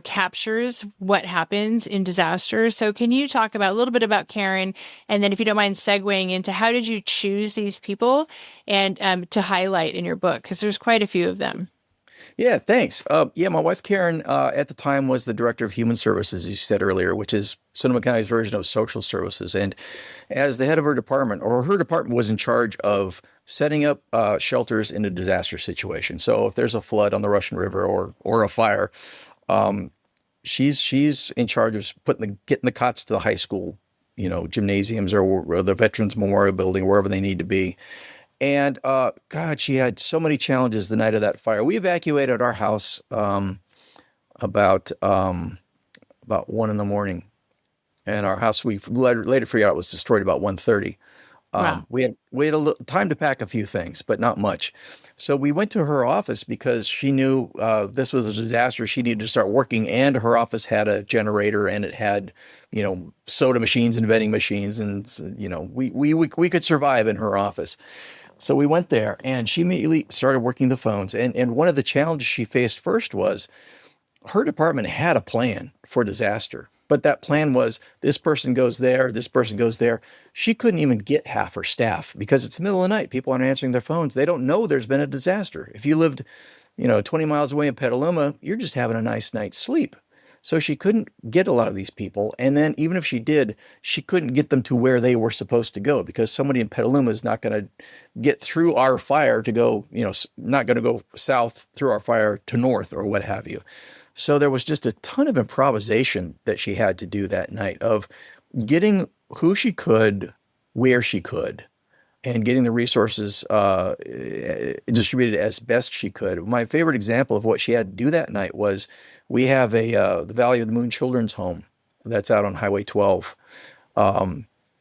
captures what happens in disasters. So can you talk a little bit about Karen? And then if you don't mind segueing into how did you choose these people and to highlight in your book? Because there's quite a few of them. Yeah, thanks. My wife Karen at the time was the director of human services, as you said earlier, which is Sonoma County's version of social services. And as the head of her department was in charge of setting up shelters in a disaster situation. So if there's a flood on the Russian River or a fire, she's in charge of getting the cots to the high school, gymnasiums or the Veterans Memorial Building, wherever they need to be. And God, she had so many challenges the night of that fire. We evacuated our house about 1 a.m, and our house we later figured out was destroyed about 1:30. Wow. We had a little time to pack a few things, but not much. So we went to her office because she knew this was a disaster. She needed to start working, and her office had a generator, and it had, soda machines and vending machines, and we could survive in her office. So we went there, and she immediately started working the phones. And one of the challenges she faced first was her department had a plan for disaster, but that plan was this person goes there, this person goes there. She couldn't even get half her staff because it's the middle of the night. People aren't answering their phones. They don't know there's been a disaster. If you lived, 20 miles away in Petaluma, you're just having a nice night's sleep. So she couldn't get a lot of these people. And then even if she did, she couldn't get them to where they were supposed to go because somebody in Petaluma is not going to get through our fire to go, not going to go south through our fire to north or what have you. So there was just a ton of improvisation that she had to do that night of getting who she could, where she could, and getting the resources distributed as best she could. My favorite example of what she had to do that night was we have the Valley of the Moon Children's Home that's out on Highway 12,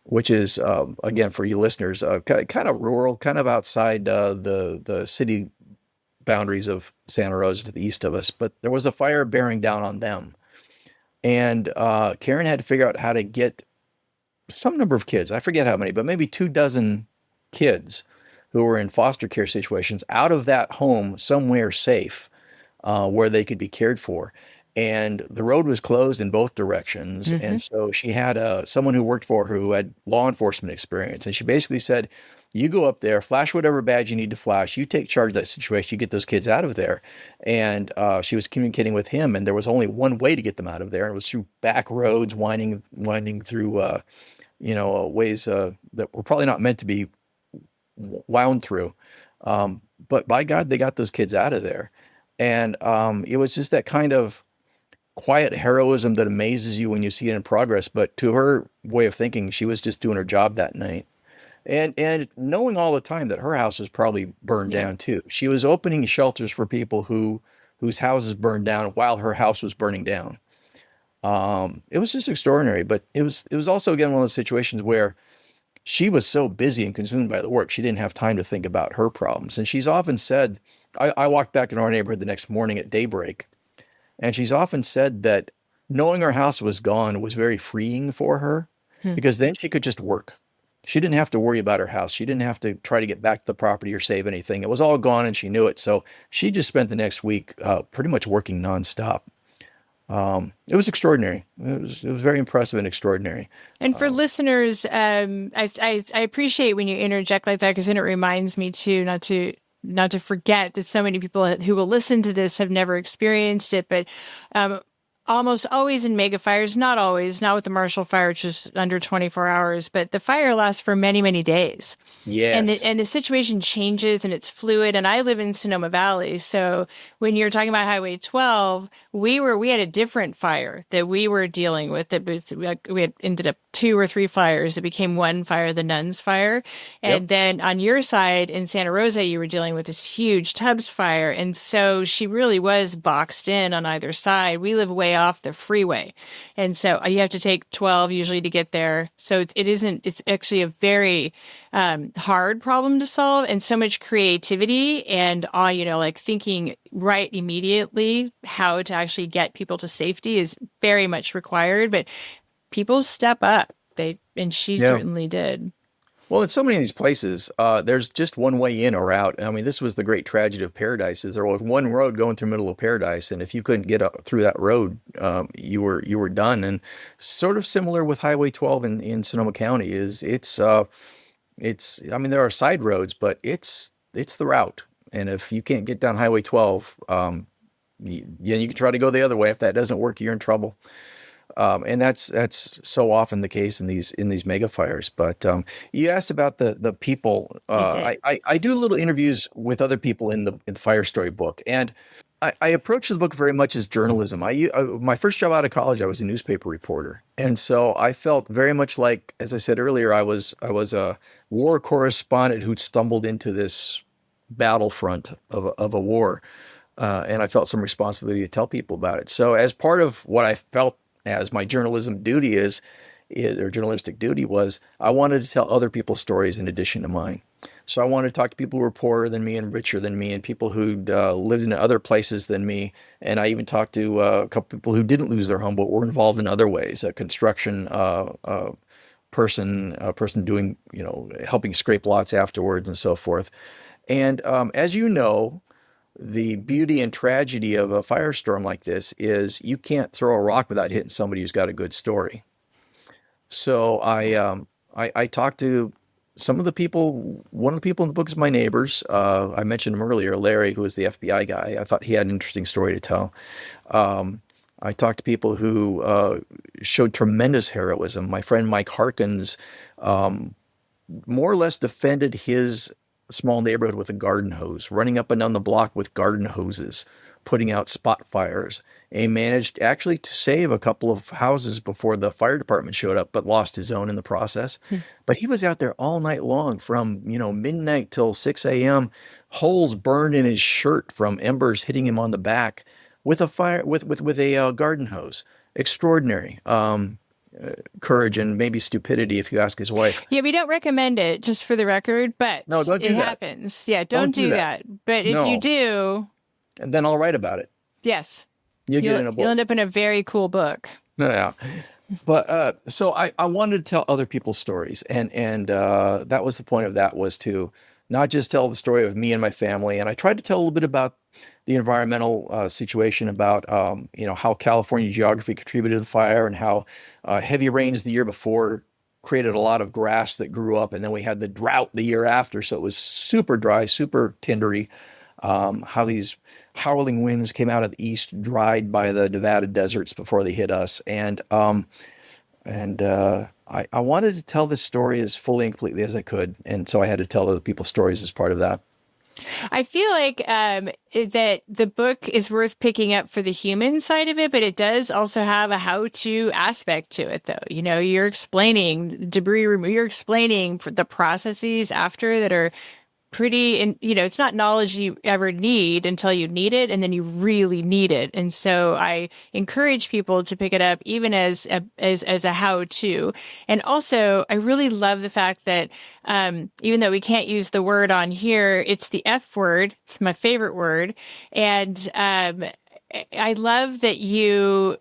which is, again, for you listeners, kind of rural, kind of outside the city boundaries of Santa Rosa to the east of us. But there was a fire bearing down on them. And Karen had to figure out how to get some number of kids, I forget how many, but maybe 24 kids who were in foster care situations out of that home somewhere safe where they could be cared for. And the road was closed in both directions. Mm-hmm. And so she had someone who worked for her who had law enforcement experience. And she basically said, you go up there, flash whatever badge you need to flash. You take charge of that situation. You get those kids out of there. And she was communicating with him. And there was only one way to get them out of there. And it was through back roads, winding through, ways that were probably not meant to be wound through. But by God, they got those kids out of there. And it was just that kind of quiet heroism that amazes you when you see it in progress. But to her way of thinking, she was just doing her job that night. and knowing all the time that her house was probably burned down too. She was opening shelters for people whose houses burned down while her house was burning down. It was just extraordinary, but it was also again one of those situations where she was so busy and consumed by the work, she didn't have time to think about her problems. And she's often said, I walked back in our neighborhood the next morning at daybreak, and she's often said that knowing her house was gone was very freeing for her because then she could just work. She didn't have to worry about her house. She didn't have to try to get back to the property or save anything. It was all gone and she knew it. So she just spent the next week pretty much working nonstop. It was extraordinary. It was very impressive and extraordinary. And for listeners, I appreciate when you interject like that, because then it reminds me too not to forget that so many people who will listen to this have never experienced it. But almost always in mega fires, not always, not with the Marshall Fire, which is under 24 hours, but the fire lasts for many, many days. Yes. And the situation changes and it's fluid. And I live in Sonoma Valley. So when you're talking about Highway 12, we had a different fire that we were dealing with. We had ended up 2 or 3 fires. It became one fire, the Nuns Fire. And then on your side in Santa Rosa, you were dealing with this huge Tubbs fire. And so she really was boxed in on either side. We live way off the freeway. And so you have to take 12 usually to get there. So it's actually a very hard problem to solve, and so much creativity and like thinking right immediately how to actually get people to safety is very much required. But people step up. She certainly did. Well, in so many of these places, there's just one way in or out. I mean, this was the great tragedy of Paradise. Is there was one road going through the middle of Paradise, and if you couldn't get up through that road, you were done. And sort of similar with Highway 12 in Sonoma County it's I mean, there are side roads, but it's the route. And if you can't get down Highway 12, you can try to go the other way. If that doesn't work, you're in trouble. And that's so often the case in these mega fires. But you asked about the people. I do little interviews with other people in the Fire Story book, and I approach the book very much as journalism. My first job out of college, I was a newspaper reporter, and so I felt very much like, as I said earlier, I was a war correspondent who'd stumbled into this battlefront of a war, and I felt some responsibility to tell people about it. So as part of what I felt as my journalism duty or journalistic duty was, I wanted to tell other people's stories in addition to mine. So I wanted to talk to people who were poorer than me and richer than me, and people who'd lived in other places than me. And I even talked to a couple people who didn't lose their home but were involved in other ways. A construction person doing, helping scrape lots afterwards and so forth. And as you know, the beauty and tragedy of a firestorm like this is you can't throw a rock without hitting somebody who's got a good story. So I talked to some of the people. One of the people in the book is my neighbors. I mentioned him earlier, Larry, who was the FBI guy. I thought he had an interesting story to tell. I talked to people who showed tremendous heroism. My friend Mike Harkins more or less defended his small neighborhood with a garden hose, running up and down the block with garden hoses, putting out spot fires. And he managed actually to save a couple of houses before the fire department showed up, but lost his own in the process. But he was out there all night long from, midnight till 6 a.m., holes burned in his shirt from embers hitting him on the back with a fire, with a garden hose. Extraordinary. Courage and maybe stupidity, if you ask his wife. Yeah, we don't recommend it, just for the record, but no, don't do it that. happens. Yeah, don't do that. But if you do, and then I'll write about it. Yes, you'll get in a book. You'll end up in a very cool book. Yeah. But so I wanted to tell other people's stories, and that was the point of that, was to not just tell the story of me and my family. And I tried to tell a little bit about the environmental situation, about how California geography contributed to the fire, and how heavy rains the year before created a lot of grass that grew up, and then we had the drought the year after, so it was super dry, super tindery. How these howling winds came out of the east, dried by the Nevada deserts before they hit us, and I wanted to tell this story as fully and completely as I could, and so I had to tell other people's stories as part of that. I feel like that the book is worth picking up for the human side of it, but it does also have a how-to aspect to it, though. You know, you're explaining debris removal, you're explaining the processes after that are pretty, and you know, it's not knowledge you ever need until you need it, and then you really need it. And so I encourage people to pick it up even as a how-to. And also I really love the fact that even though we can't use the word on here, it's the F word. It's my favorite word. And I love that you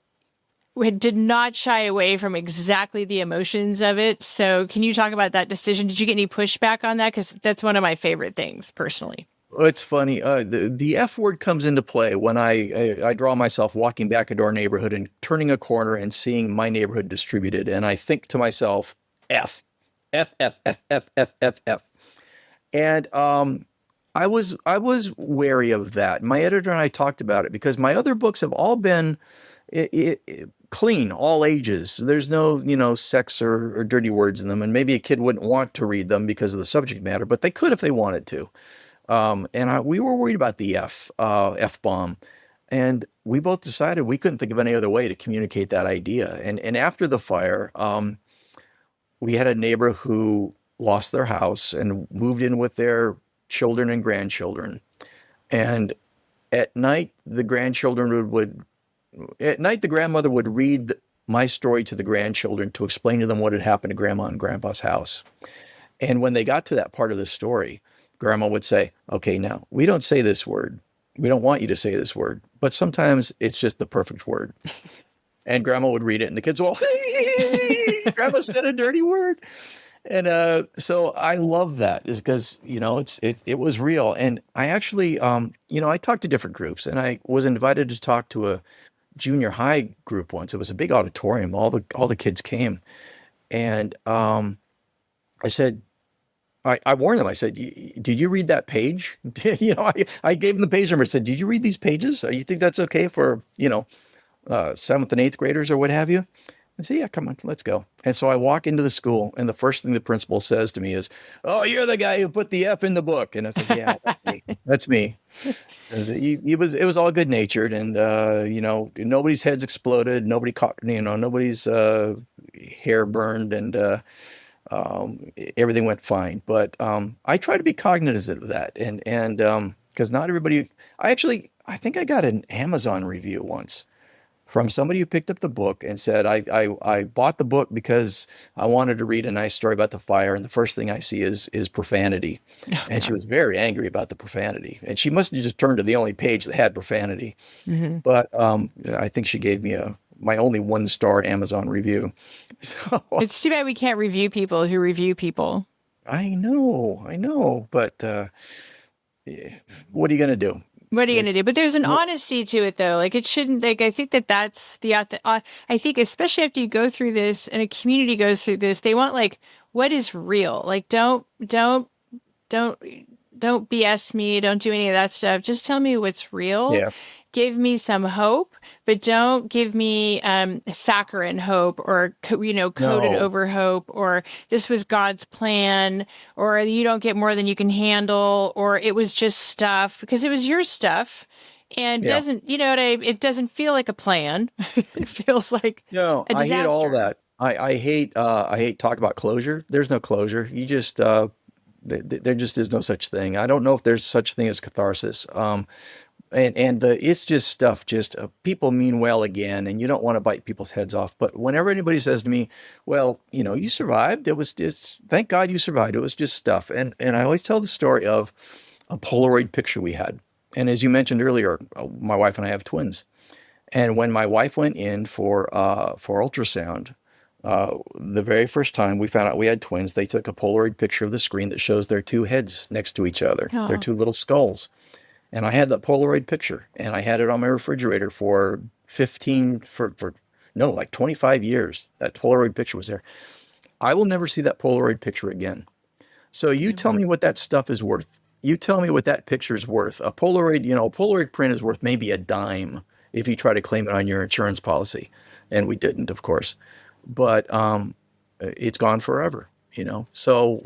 did not shy away from exactly the emotions of it. So can you talk about that decision? Did you get any pushback on that? Because that's one of my favorite things personally. Well, it's funny. The F word comes into play when I draw myself walking back into our neighborhood and turning a corner and seeing my neighborhood distributed. And I think to myself, F, F, F, F, F, F, F, F. And I was wary of that. My editor and I talked about it because my other books have all been clean, all ages. There's no, sex or dirty words in them. And maybe a kid wouldn't want to read them because of the subject matter, but they could if they wanted to. We were worried about the F-bomb. And we both decided we couldn't think of any other way to communicate that idea. And after the fire, we had a neighbor who lost their house and moved in with their children and grandchildren. And at night, the grandmother would read my story to the grandchildren to explain to them what had happened to Grandma and Grandpa's house. And when they got to that part of the story, Grandma would say, okay, now, we don't say this word. We don't want you to say this word. But sometimes it's just the perfect word. And Grandma would read it, and the kids will, hey, Grandma said a dirty word. And so I love that is because, it was real. And I actually, I talked to different groups, and I was invited to talk to a junior high group once. It was a big auditorium. All the kids came. And I said, I warned them. I said, did you read that page? I gave them the page number. I said, did you read these pages? You think that's okay for, 7th and 8th graders or what have you? I said, yeah, come on, let's go. And so I walk into the school, and the first thing the principal says to me is, oh, you're the guy who put the F in the book. And I said, yeah, that's me. It was all good natured, and, nobody's heads exploded. Nobody caught, nobody's hair burned, and everything went fine. But I try to be cognizant of that. And because not everybody, I think I got an Amazon review once from somebody who picked up the book and said, I bought the book because I wanted to read a nice story about the fire, and the first thing I see is profanity. And she was very angry about the profanity. And she must have just turned to the only page that had profanity. Mm-hmm. But I think she gave me my only 1-star Amazon review. So, it's too bad we can't review people who review people. I know. But what are you going to do? What are you going to do? But there's an honesty to it, though. Like, it shouldn't, like, I think that's I think especially after you go through this and a community goes through this, they want, like, what is real? Like, don't BS me. Don't do any of that stuff. Just tell me what's real. Yeah. Give me some hope, but don't give me saccharine hope or, coated over hope, or this was God's plan, or you don't get more than you can handle, or it was just stuff, because it was your stuff. And it doesn't feel like a plan. It feels like a disaster. I hate all that. I hate talk about closure. There's no closure. You just, there just is no such thing. I don't know if there's such thing as catharsis. It's just stuff, people mean well again, and you don't want to bite people's heads off. But whenever anybody says to me, well, you survived, it was just, thank God you survived. It was just stuff. And I always tell the story of a Polaroid picture we had. And as you mentioned earlier, my wife and I have twins. And when my wife went in for ultrasound, the very first time we found out we had twins, they took a Polaroid picture of the screen that shows their two heads next to each other, their two little skulls. And I had that Polaroid picture, and I had it on my refrigerator for 25 years. That Polaroid picture was there. I will never see that Polaroid picture again. So you tell me what that stuff is worth. You tell me what that picture is worth. A Polaroid print is worth maybe a dime if you try to claim it on your insurance policy. And we didn't, of course. But it's gone forever, So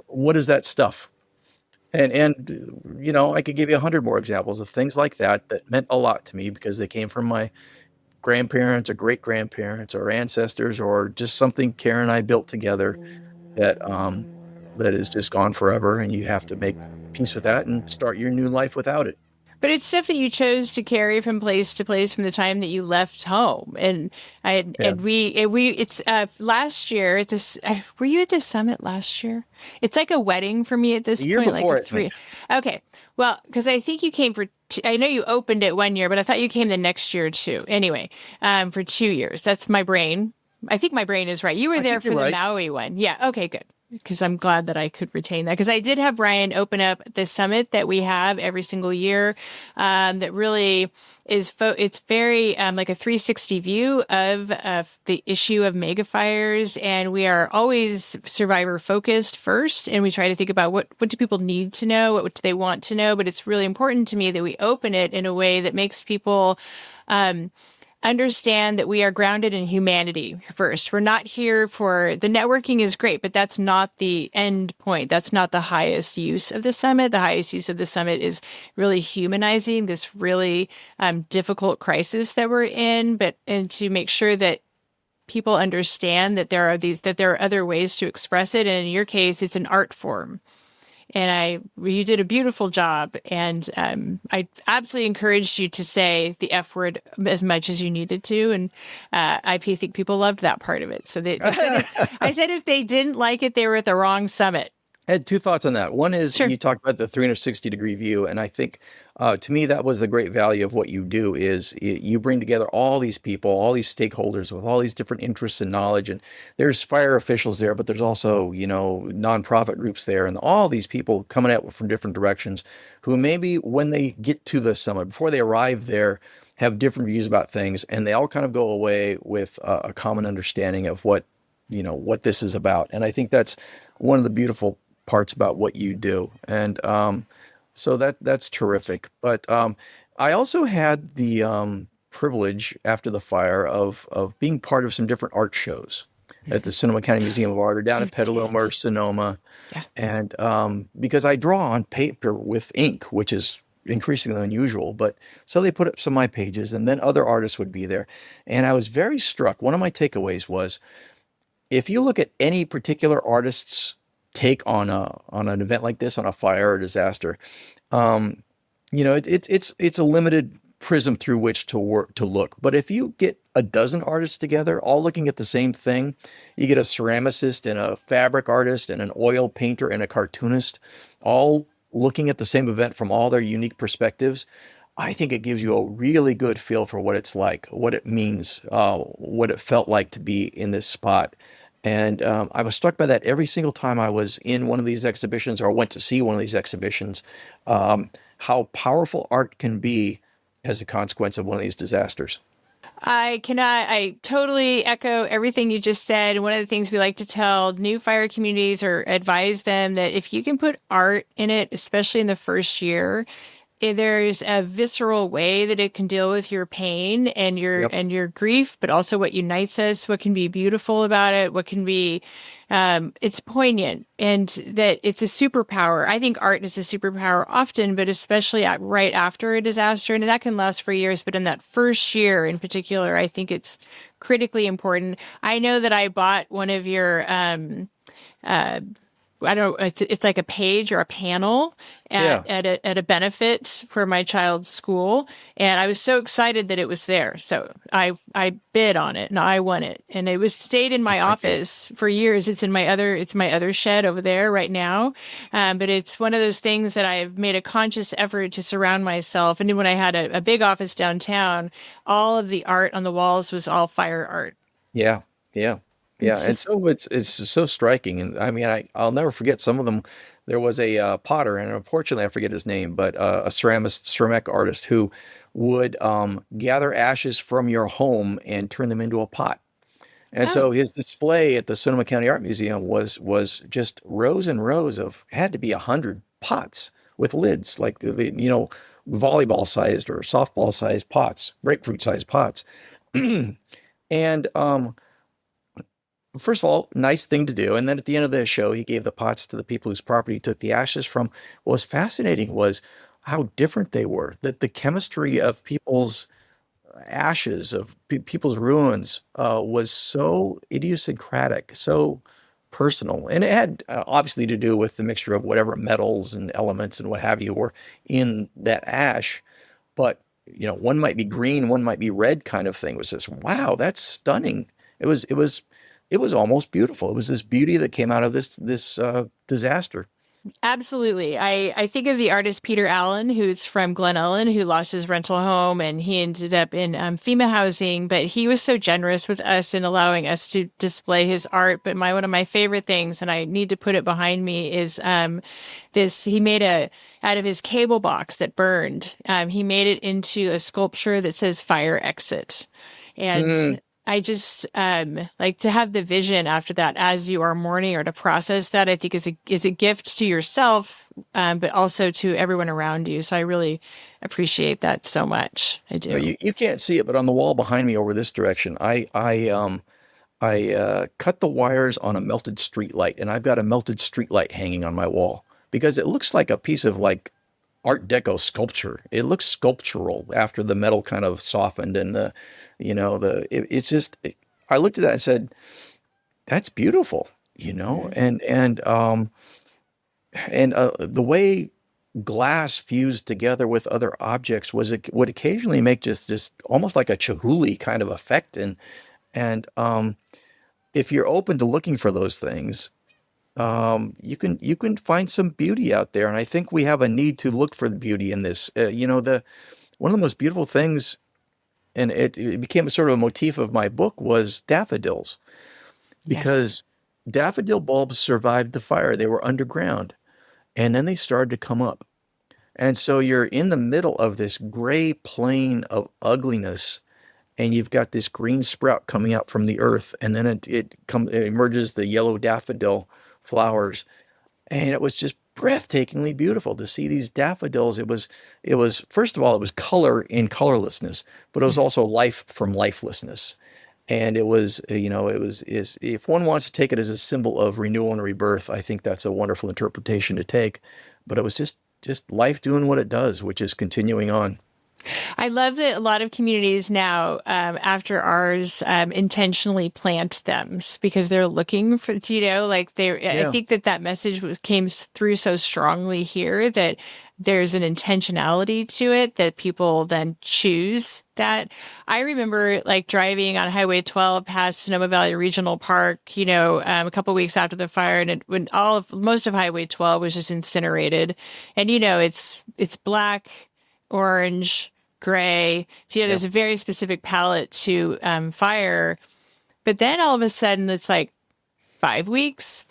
what is that stuff? And I could give you 100 more examples of things like that that meant a lot to me because they came from my grandparents or great grandparents or ancestors or just something Karen and I built together that is just gone forever, and you have to make peace with that and start your new life without it. But it's stuff that you chose to carry from place to place from the time that you left home. And Yeah. it's last year at this. Were you at this summit last year? It's like a wedding for me at this The year point. before, like I a three. think. Okay, well, because I think you came for. I know you opened it one year, but I thought you came the next year too. Anyway, for 2 years. That's my brain. I think my brain is right. You were I there think for you're the right. Maui one. Yeah. Okay. Good. Because I'm glad that I could retain that. Because I did have Brian open up the summit that we have every single year. That really is. It's very like a 360 view of the issue of megafires, and we are always survivor focused first, and we try to think about what do people need to know, what do they want to know. But it's really important to me that we open it in a way that makes people. Understand that we are grounded in humanity first. We're not here for the networking is great, but that's not the end point. That's not the highest use of the summit. The highest use of the summit is really humanizing this really difficult crisis that we're in, and to make sure that people understand that there are other ways to express it. And in your case, it's an art form. And you did a beautiful job. And I absolutely encouraged you to say the F word as much as you needed to. And I think people loved that part of it. So I said if they didn't like it, they were at the wrong summit. I had two thoughts on that. One is Sure. you talked about the 360-degree view, and I think to me that was the great value of what you do is you bring together all these people, all these stakeholders with all these different interests and knowledge, and there's fire officials there, but there's also nonprofit groups there, and all these people coming at from different directions who maybe when they get to the summit, before they arrive there, have different views about things, and they all kind of go away with a common understanding of what this is about. And I think that's one of the beautiful parts about what you do. And so that's terrific. But I also had the privilege after the fire of being part of some different art shows at the Sonoma County Museum of Art or down at Petaluma or Sonoma. Yeah. And because I draw on paper with ink, which is increasingly unusual, but so they put up some of my pages and then other artists would be there. And I was very struck. One of my takeaways was if you look at any particular artist's take on an event like this, on a fire or disaster, it's a limited prism through which to look. But if you get a dozen artists together, all looking at the same thing, you get a ceramicist and a fabric artist and an oil painter and a cartoonist, all looking at the same event from all their unique perspectives. I think it gives you a really good feel for what it's like, what it means, what it felt like to be in this spot. And I was struck by that every single time I was in one of these exhibitions or went to see one of these exhibitions, how powerful art can be as a consequence of one of these disasters. I totally echo everything you just said. One of the things we like to tell new fire communities or advise them that if you can put art in it, especially in the first year, there's a visceral way that it can deal with your pain and your grief, but also what unites us, what can be beautiful about it, what can be, it's poignant, and that it's a superpower. I think art is a superpower often, but especially right after a disaster, and that can last for years. But in that first year in particular, I think it's critically important. I know that I bought one of your, I don't. It's like a page or a panel at a benefit for my child's school, and I was so excited that it was there. So I bid on it and I won it, and it was stayed in my office for years. It's my other shed over there right now, but it's one of those things that I've made a conscious effort to surround myself. And then when I had a big office downtown, all of the art on the walls was all fire art. Yeah, yeah. Yeah, and so it's so striking, and I mean, I'll never forget some of them. There was a potter, and unfortunately, I forget his name, but a ceramic artist who would gather ashes from your home and turn them into a pot. And so his display at the Sonoma County Art Museum was just rows and rows of had to be 100 pots with lids, like volleyball sized or softball sized pots, grapefruit sized pots, and first of all, nice thing to do. And then at the end of the show, he gave the pots to the people whose property he took the ashes from. What was fascinating was how different they were, that the chemistry of people's ashes, of people's ruins, was so idiosyncratic, so personal. And it had obviously to do with the mixture of whatever metals and elements and what have you were in that ash. But, one might be green, one might be red kind of thing. It was this, wow, that's stunning. It was almost beautiful. It was this beauty that came out of this disaster. Absolutely. I think of the artist Peter Allen, who's from Glen Ellen, who lost his rental home and he ended up in FEMA housing, but he was so generous with us in allowing us to display his art. But one of my favorite things, and I need to put it behind me, is he made out of his cable box that burned, he made it into a sculpture that says fire exit. And I just like to have the vision after that as you are mourning, or to process that, I think is a gift to yourself, but also to everyone around you. So I really appreciate that so much. I do. You can't see it, but on the wall behind me over this direction, I cut the wires on a melted street light, and I've got a melted street light hanging on my wall because it looks like a piece of like Art Deco sculpture. It looks sculptural after the metal kind of softened, and it's just, I looked at that and said, that's beautiful, and the way glass fused together with other objects would occasionally make just almost like a Chihuly kind of effect. And if you're open to looking for those things, you can find some beauty out there. And I think we have a need to look for the beauty in this. One of the most beautiful things, and it became a sort of a motif of my book, was daffodils, because daffodil bulbs survived the fire. They were underground, and then they started to come up. And so you're in the middle of this gray plain of ugliness, and you've got this green sprout coming out from the earth, and then it emerges the yellow daffodil flowers, and it was just breathtakingly beautiful to see these daffodils. It was first of all, it was color in colorlessness, but it was also life from lifelessness. And it was, if one wants to take it as a symbol of renewal and rebirth, I think that's a wonderful interpretation to take. But it was just life doing what it does, which is continuing on. I love that a lot of communities now, after ours, intentionally plant them because they're looking for, I think that message came through so strongly here, that there's an intentionality to it, that people then choose that. I remember driving on Highway 12 past Sonoma Valley Regional Park, a couple weeks after the fire, and when most of Highway 12 was just incinerated, and it's black, orange, gray. So there's a very specific palette to fire. But then all of a sudden it's 5 weeks,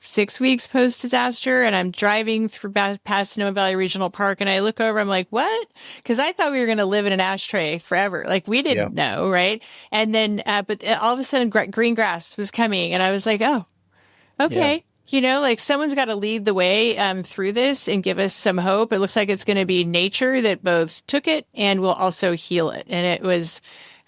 6 weeks post disaster, and I'm driving through past Sonoma Valley Regional Park, and I look over, I'm like, what? Because I thought we were going to live in an ashtray forever. We didn't know, right? And then, but all of a sudden green grass was coming, and I was like, oh, okay. Yeah. Someone's got to lead the way through this and give us some hope. It looks like it's going to be nature that both took it and will also heal it. And it was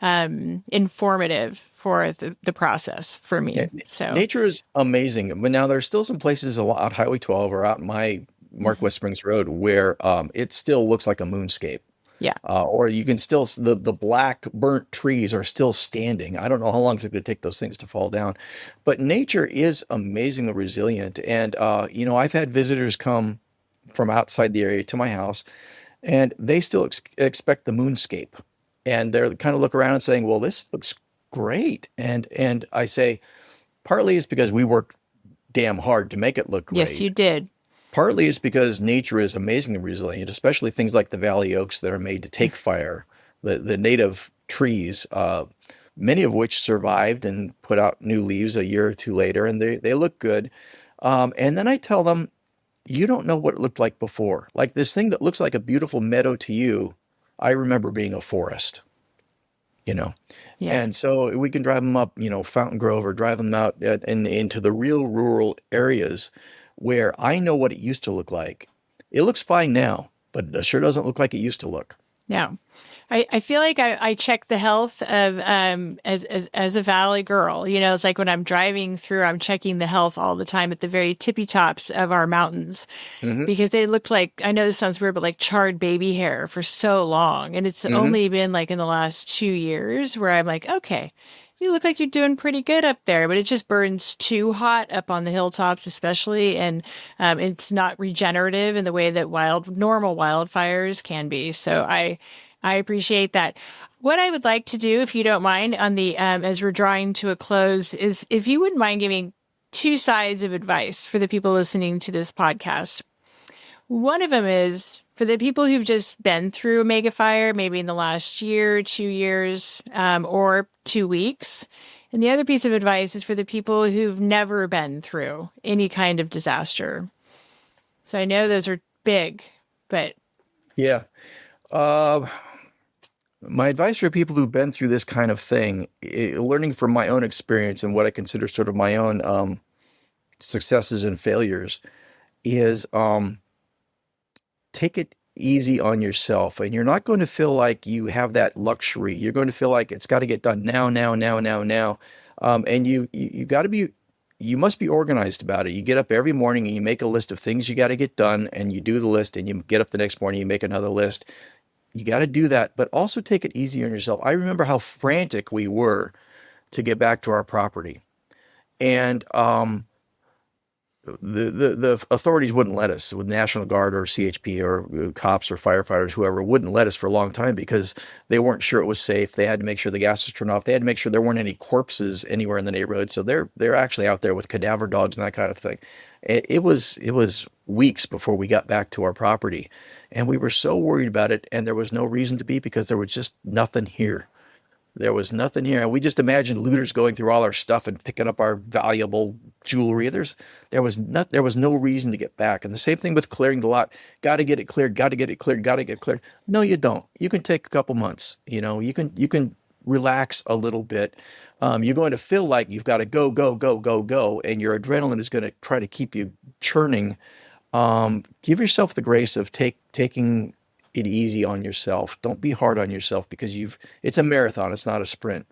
informative for the process for me. Yeah. So nature is amazing. But now there's still some places out Highway 12 or out my Mark West Springs Road where it still looks like a moonscape. Yeah. Or you can still, the black burnt trees are still standing. I don't know how long it's going to take those things to fall down. But nature is amazingly resilient. And, I've had visitors come from outside the area to my house, and they still expect the moonscape. And they're kind of look around and saying, well, this looks great. And I say, partly it's because we worked damn hard to make it look great. Yes, you did. Partly it's because nature is amazingly resilient, especially things like the valley oaks that are made to take fire, the native trees, many of which survived and put out new leaves a year or two later, and they look good. And then I tell them, you don't know what it looked like before. Like this thing that looks like a beautiful meadow to you, I remember being a forest, Yeah. And so we can drive them up, Fountain Grove, or drive them out into the real rural areas where I know what it used to look like. It looks fine now, but it sure doesn't look like it used to look. No. I feel like I check the health of as a Valley girl. You know, it's like when I'm driving through, I'm checking the health all the time at the very tippy tops of our mountains Hmm. because they looked like, I know this sounds weird, but like charred baby hair for so long. And it's Hmm. only been like in the last 2 years where I'm like, okay, you look like you're doing pretty good up there, but it just burns too hot up on the hilltops, especially, and it's not regenerative in the way that normal wildfires can be. So I appreciate that. What I would like to do, if you don't mind, on the as we're drawing to a close, is if you wouldn't mind giving two sides of advice for the people listening to this podcast. One of them is for the people who've just been through a mega fire, maybe in the last year, 2 years, or 2 weeks. And the other piece of advice is for the people who've never been through any kind of disaster. So I know those are big, but Yeah. Uh, my advice for people who've been through this kind of thing, learning from my own experience and what I consider sort of my own successes and failures, is take it easy on yourself. And you're not going to feel like you have that luxury. You're going to feel like it's got to get done now, now, now, now, now. And you got to be, you must be organized about it. You get up every morning and you make a list of things you got to get done, and you do the list, and you get up the next morning, you make another list. You got to do that, but also take it easy on yourself. I remember how frantic we were to get back to our property. And the authorities wouldn't let us, with National Guard or CHP or cops or firefighters, whoever, wouldn't let us for a long time because they weren't sure it was safe. They had to make sure the gas was turned off. They had to make sure there weren't any corpses anywhere in the neighborhood. So they're actually out there with cadaver dogs and that kind of thing. It was weeks before we got back to our property, and we were so worried about it. And there was no reason to be, because there was just nothing here. There was nothing here. And we just imagined looters going through all our stuff and picking up our valuable jewelry. There was no reason to get back. And the same thing with clearing the lot. Got to get it cleared, got to get it cleared, got to get cleared. No, you don't. You can take a couple months. You can relax a little bit. You're going to feel like you've got to go, go, go, go, go, and your adrenaline is going to try to keep you churning. Give yourself the grace of taking it easy on yourself. Don't be hard on yourself, because it's a marathon. It's not a sprint.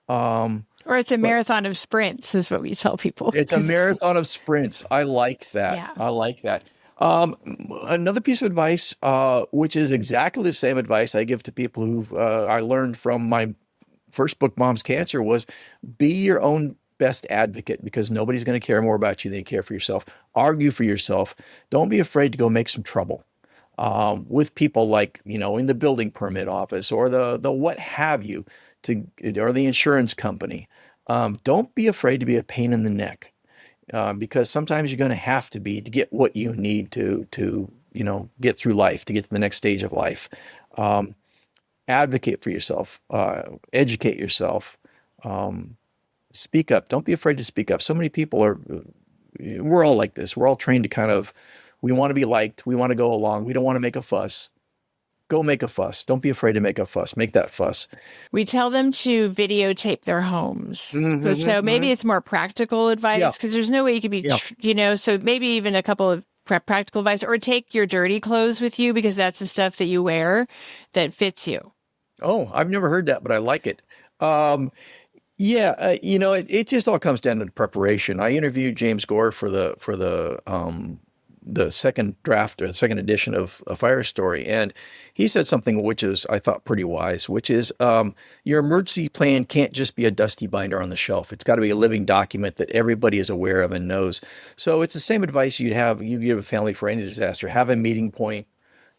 or it's a marathon of sprints, is what we tell people. It's a marathon of sprints. I like that. Yeah. I like that. Another piece of advice, which is exactly the same advice I give to people who I learned from my first book, Mom's Cancer, was be your own best advocate, because nobody's going to care more about you than you care for yourself. Argue for yourself. Don't be afraid to go make some trouble with people, like, in the building permit office or the what have you, or the insurance company. Don't be afraid to be a pain in the neck, because sometimes you're going to have to be, to get what you need to get through life, to get to the next stage of life. Advocate for yourself, educate yourself, speak up. Don't be afraid to speak up. So many people we're all like this. We're all trained to we want to be liked. We want to go along. We don't want to make a fuss. Go make a fuss. Don't be afraid to make a fuss. Make that fuss. We tell them to videotape their homes. Mm-hmm, So maybe it's more practical advice, because there's no way you could be, so maybe even a couple of practical advice, or take your dirty clothes with you, because that's the stuff that you wear that fits you. Oh, I've never heard that, but I like it. It just all comes down to preparation. I interviewed James Gore for the second draft, or the second edition of A Fire Story, and he said something which is, I thought, pretty wise, which is your emergency plan can't just be a dusty binder on the shelf. It's got to be a living document that everybody is aware of and knows. So it's the same advice you give a family for any disaster. Have a meeting point.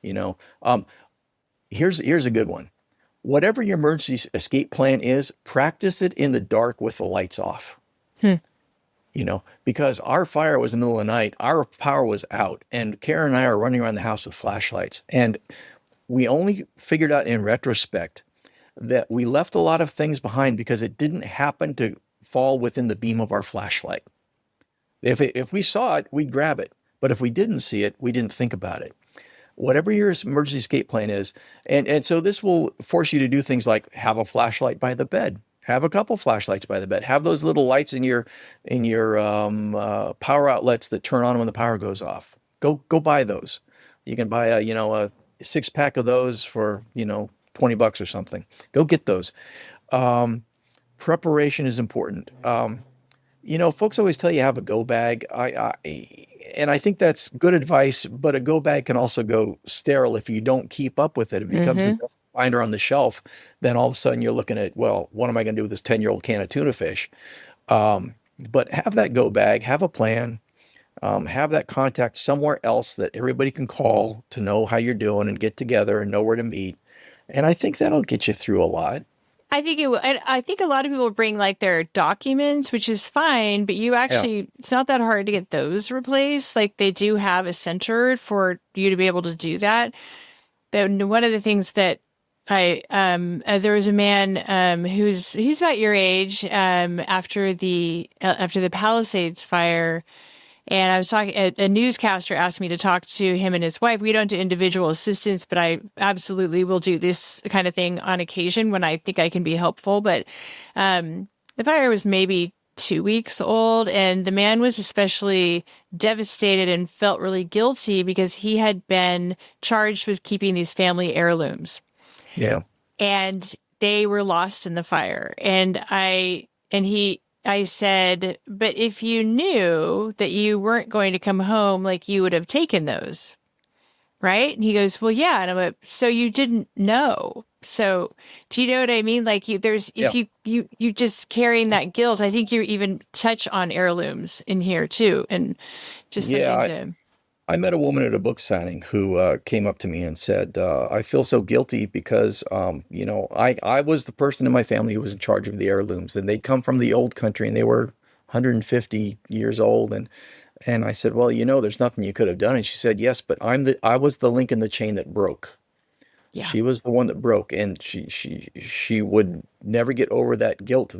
Here's a good one. Whatever your emergency escape plan is, practice it in the dark with the lights off. Because our fire was in the middle of the night, our power was out, and Karen and I are running around the house with flashlights. And we only figured out in retrospect that we left a lot of things behind because it didn't happen to fall within the beam of our flashlight. If we saw it, we'd grab it. But if we didn't see it, we didn't think about it. Whatever your emergency escape plan is, and so this will force you to do things like have a flashlight by the bed. Have a couple flashlights by the bed. Have those little lights in your power outlets that turn on when the power goes off. Go buy those. You can buy a 6-pack of those for $20 or something. Go get those. Preparation is important. Folks always tell you have a go bag. And I think that's good advice, but a go bag can also go sterile if you don't keep up with it. It becomes a dust binder on the shelf. Then all of a sudden you're looking at, well, what am I going to do with this 10-year-old can of tuna fish? But have that go bag, have a plan, have that contact somewhere else that everybody can call to know how you're doing and get together and know where to meet. And I think that'll get you through a lot. I think it will. And I think a lot of people bring like their documents, which is fine, but you actually, it's not that hard to get those replaced. Like they do have a center for you to be able to do that. But one of the things that there was a man he's about your age after the Palisades fire. And I was talking, a newscaster asked me to talk to him and his wife. We don't do individual assistance, but I absolutely will do this kind of thing on occasion when I think I can be helpful. But the fire was maybe 2 weeks old, and the man was especially devastated and felt really guilty because he had been charged with keeping these family heirlooms. Yeah. And they were lost in the fire. And I said, but if you knew that you weren't going to come home, like you would have taken those, right? And he goes, well, yeah. And I'm like, so you didn't know. So do you know what I mean? Like you just carrying that guilt, I think you even touch on heirlooms in here too. And just something I met a woman at a book signing who came up to me and said, I feel so guilty because, I was the person in my family who was in charge of the heirlooms, and they'd come from the old country and they were 150 years old. And I said, well, there's nothing you could have done. And she said, yes, but I was the link in the chain that broke. Yeah. She was the one that broke, and she would never get over that guilt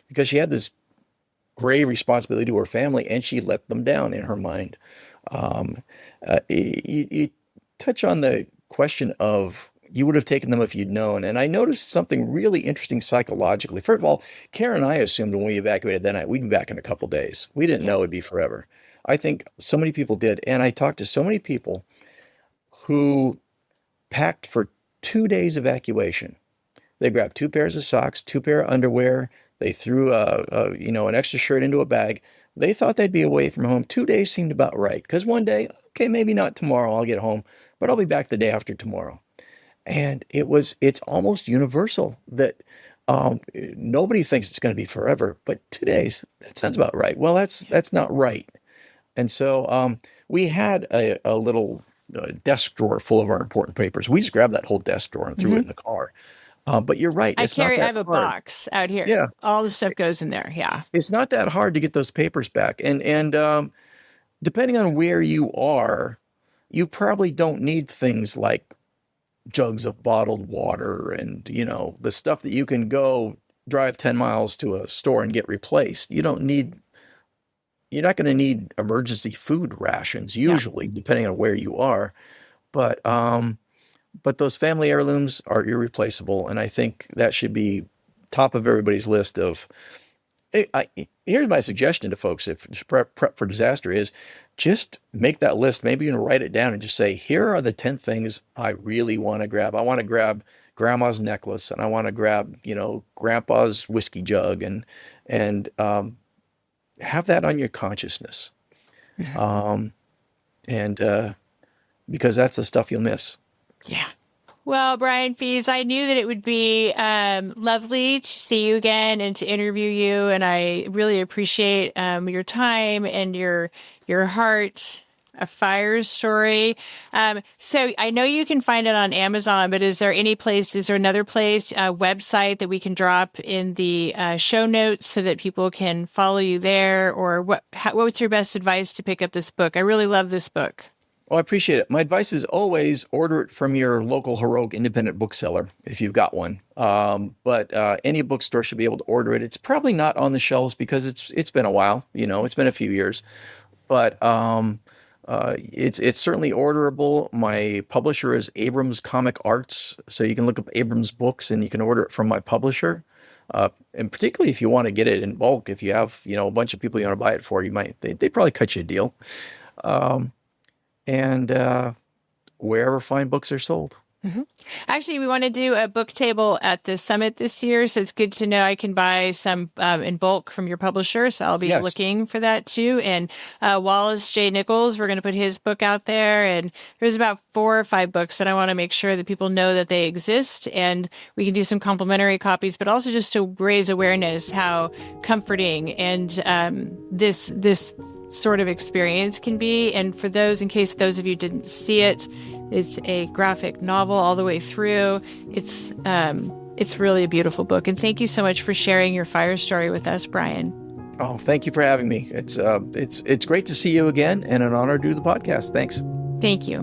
because she had this grave responsibility to her family, and she let them down in her mind. You touch on the question of you would have taken them if you'd known. And I noticed something really interesting psychologically. First of all, Karen and I assumed when we evacuated that night, we'd be back in a couple days. We didn't know it'd be forever. I think so many people did. And I talked to so many people who packed for 2 days evacuation. They grabbed 2 pairs of socks, 2 pair of underwear. They threw an extra shirt into a bag. They thought they'd be away from home. 2 days seemed about right. Because one day, okay, maybe not tomorrow, I'll get home, but I'll be back the day after tomorrow. And it's almost universal that nobody thinks it's going to be forever, but 2 days, that sounds about right. Well, that's not right. And so we had a little desk drawer full of our important papers. We just grabbed that whole desk drawer and threw it in the car. But you're right. I have a box out here. Yeah. All the stuff goes in there. Yeah. It's not that hard to get those papers back. And depending on where you are, you probably don't need things like jugs of bottled water and, the stuff that you can go drive 10 miles to a store and get replaced. You're not going to need emergency food rations usually, depending on where you are. But those family heirlooms are irreplaceable, and I think that should be top of everybody's list of. Here's my suggestion to folks: if prep for disaster is, just make that list. Maybe you can write it down and just say, here are the 10 things I really want to grab. I want to grab grandma's necklace, and I want to grab grandpa's whiskey jug, and have that on your consciousness, and because that's the stuff you'll miss. Yeah. Well, Brian Fies, I knew that it would be lovely to see you again and to interview you, and I really appreciate your time and your heart. A fire story. So I know you can find it on Amazon, but is there another place, a website that we can drop in the show notes so that people can follow you there? Or what's your best advice to pick up this book? I really love this book. Oh, I appreciate it. My advice is always order it from your local heroic independent bookseller if you've got one. But any bookstore should be able to order it. It's probably not on the shelves because it's been a while. It's been a few years. But it's certainly orderable. My publisher is Abrams Comic Arts, so you can look up Abrams Books and you can order it from my publisher. And particularly if you want to get it in bulk, if you have a bunch of people you want to buy it for, they probably cut you a deal. And wherever fine books are sold. Actually, we want to do a book table at the summit this year, so it's good to know I can buy some in bulk from your publisher. So I'll be looking for that too. And Wallace J. Nichols, we're going to put his book out there, and there's about 4 or 5 books that I want to make sure that people know that they exist, and we can do some complimentary copies, but also just to raise awareness how comforting and this sort of experience can be. And for those, in case those of you didn't see it, it's a graphic novel all the way through. It's really a beautiful book. And thank you so much for sharing your fire story with us, Brian. Oh, thank you for having me. It's great to see you again, and an honor to do the podcast. Thanks. Thank you.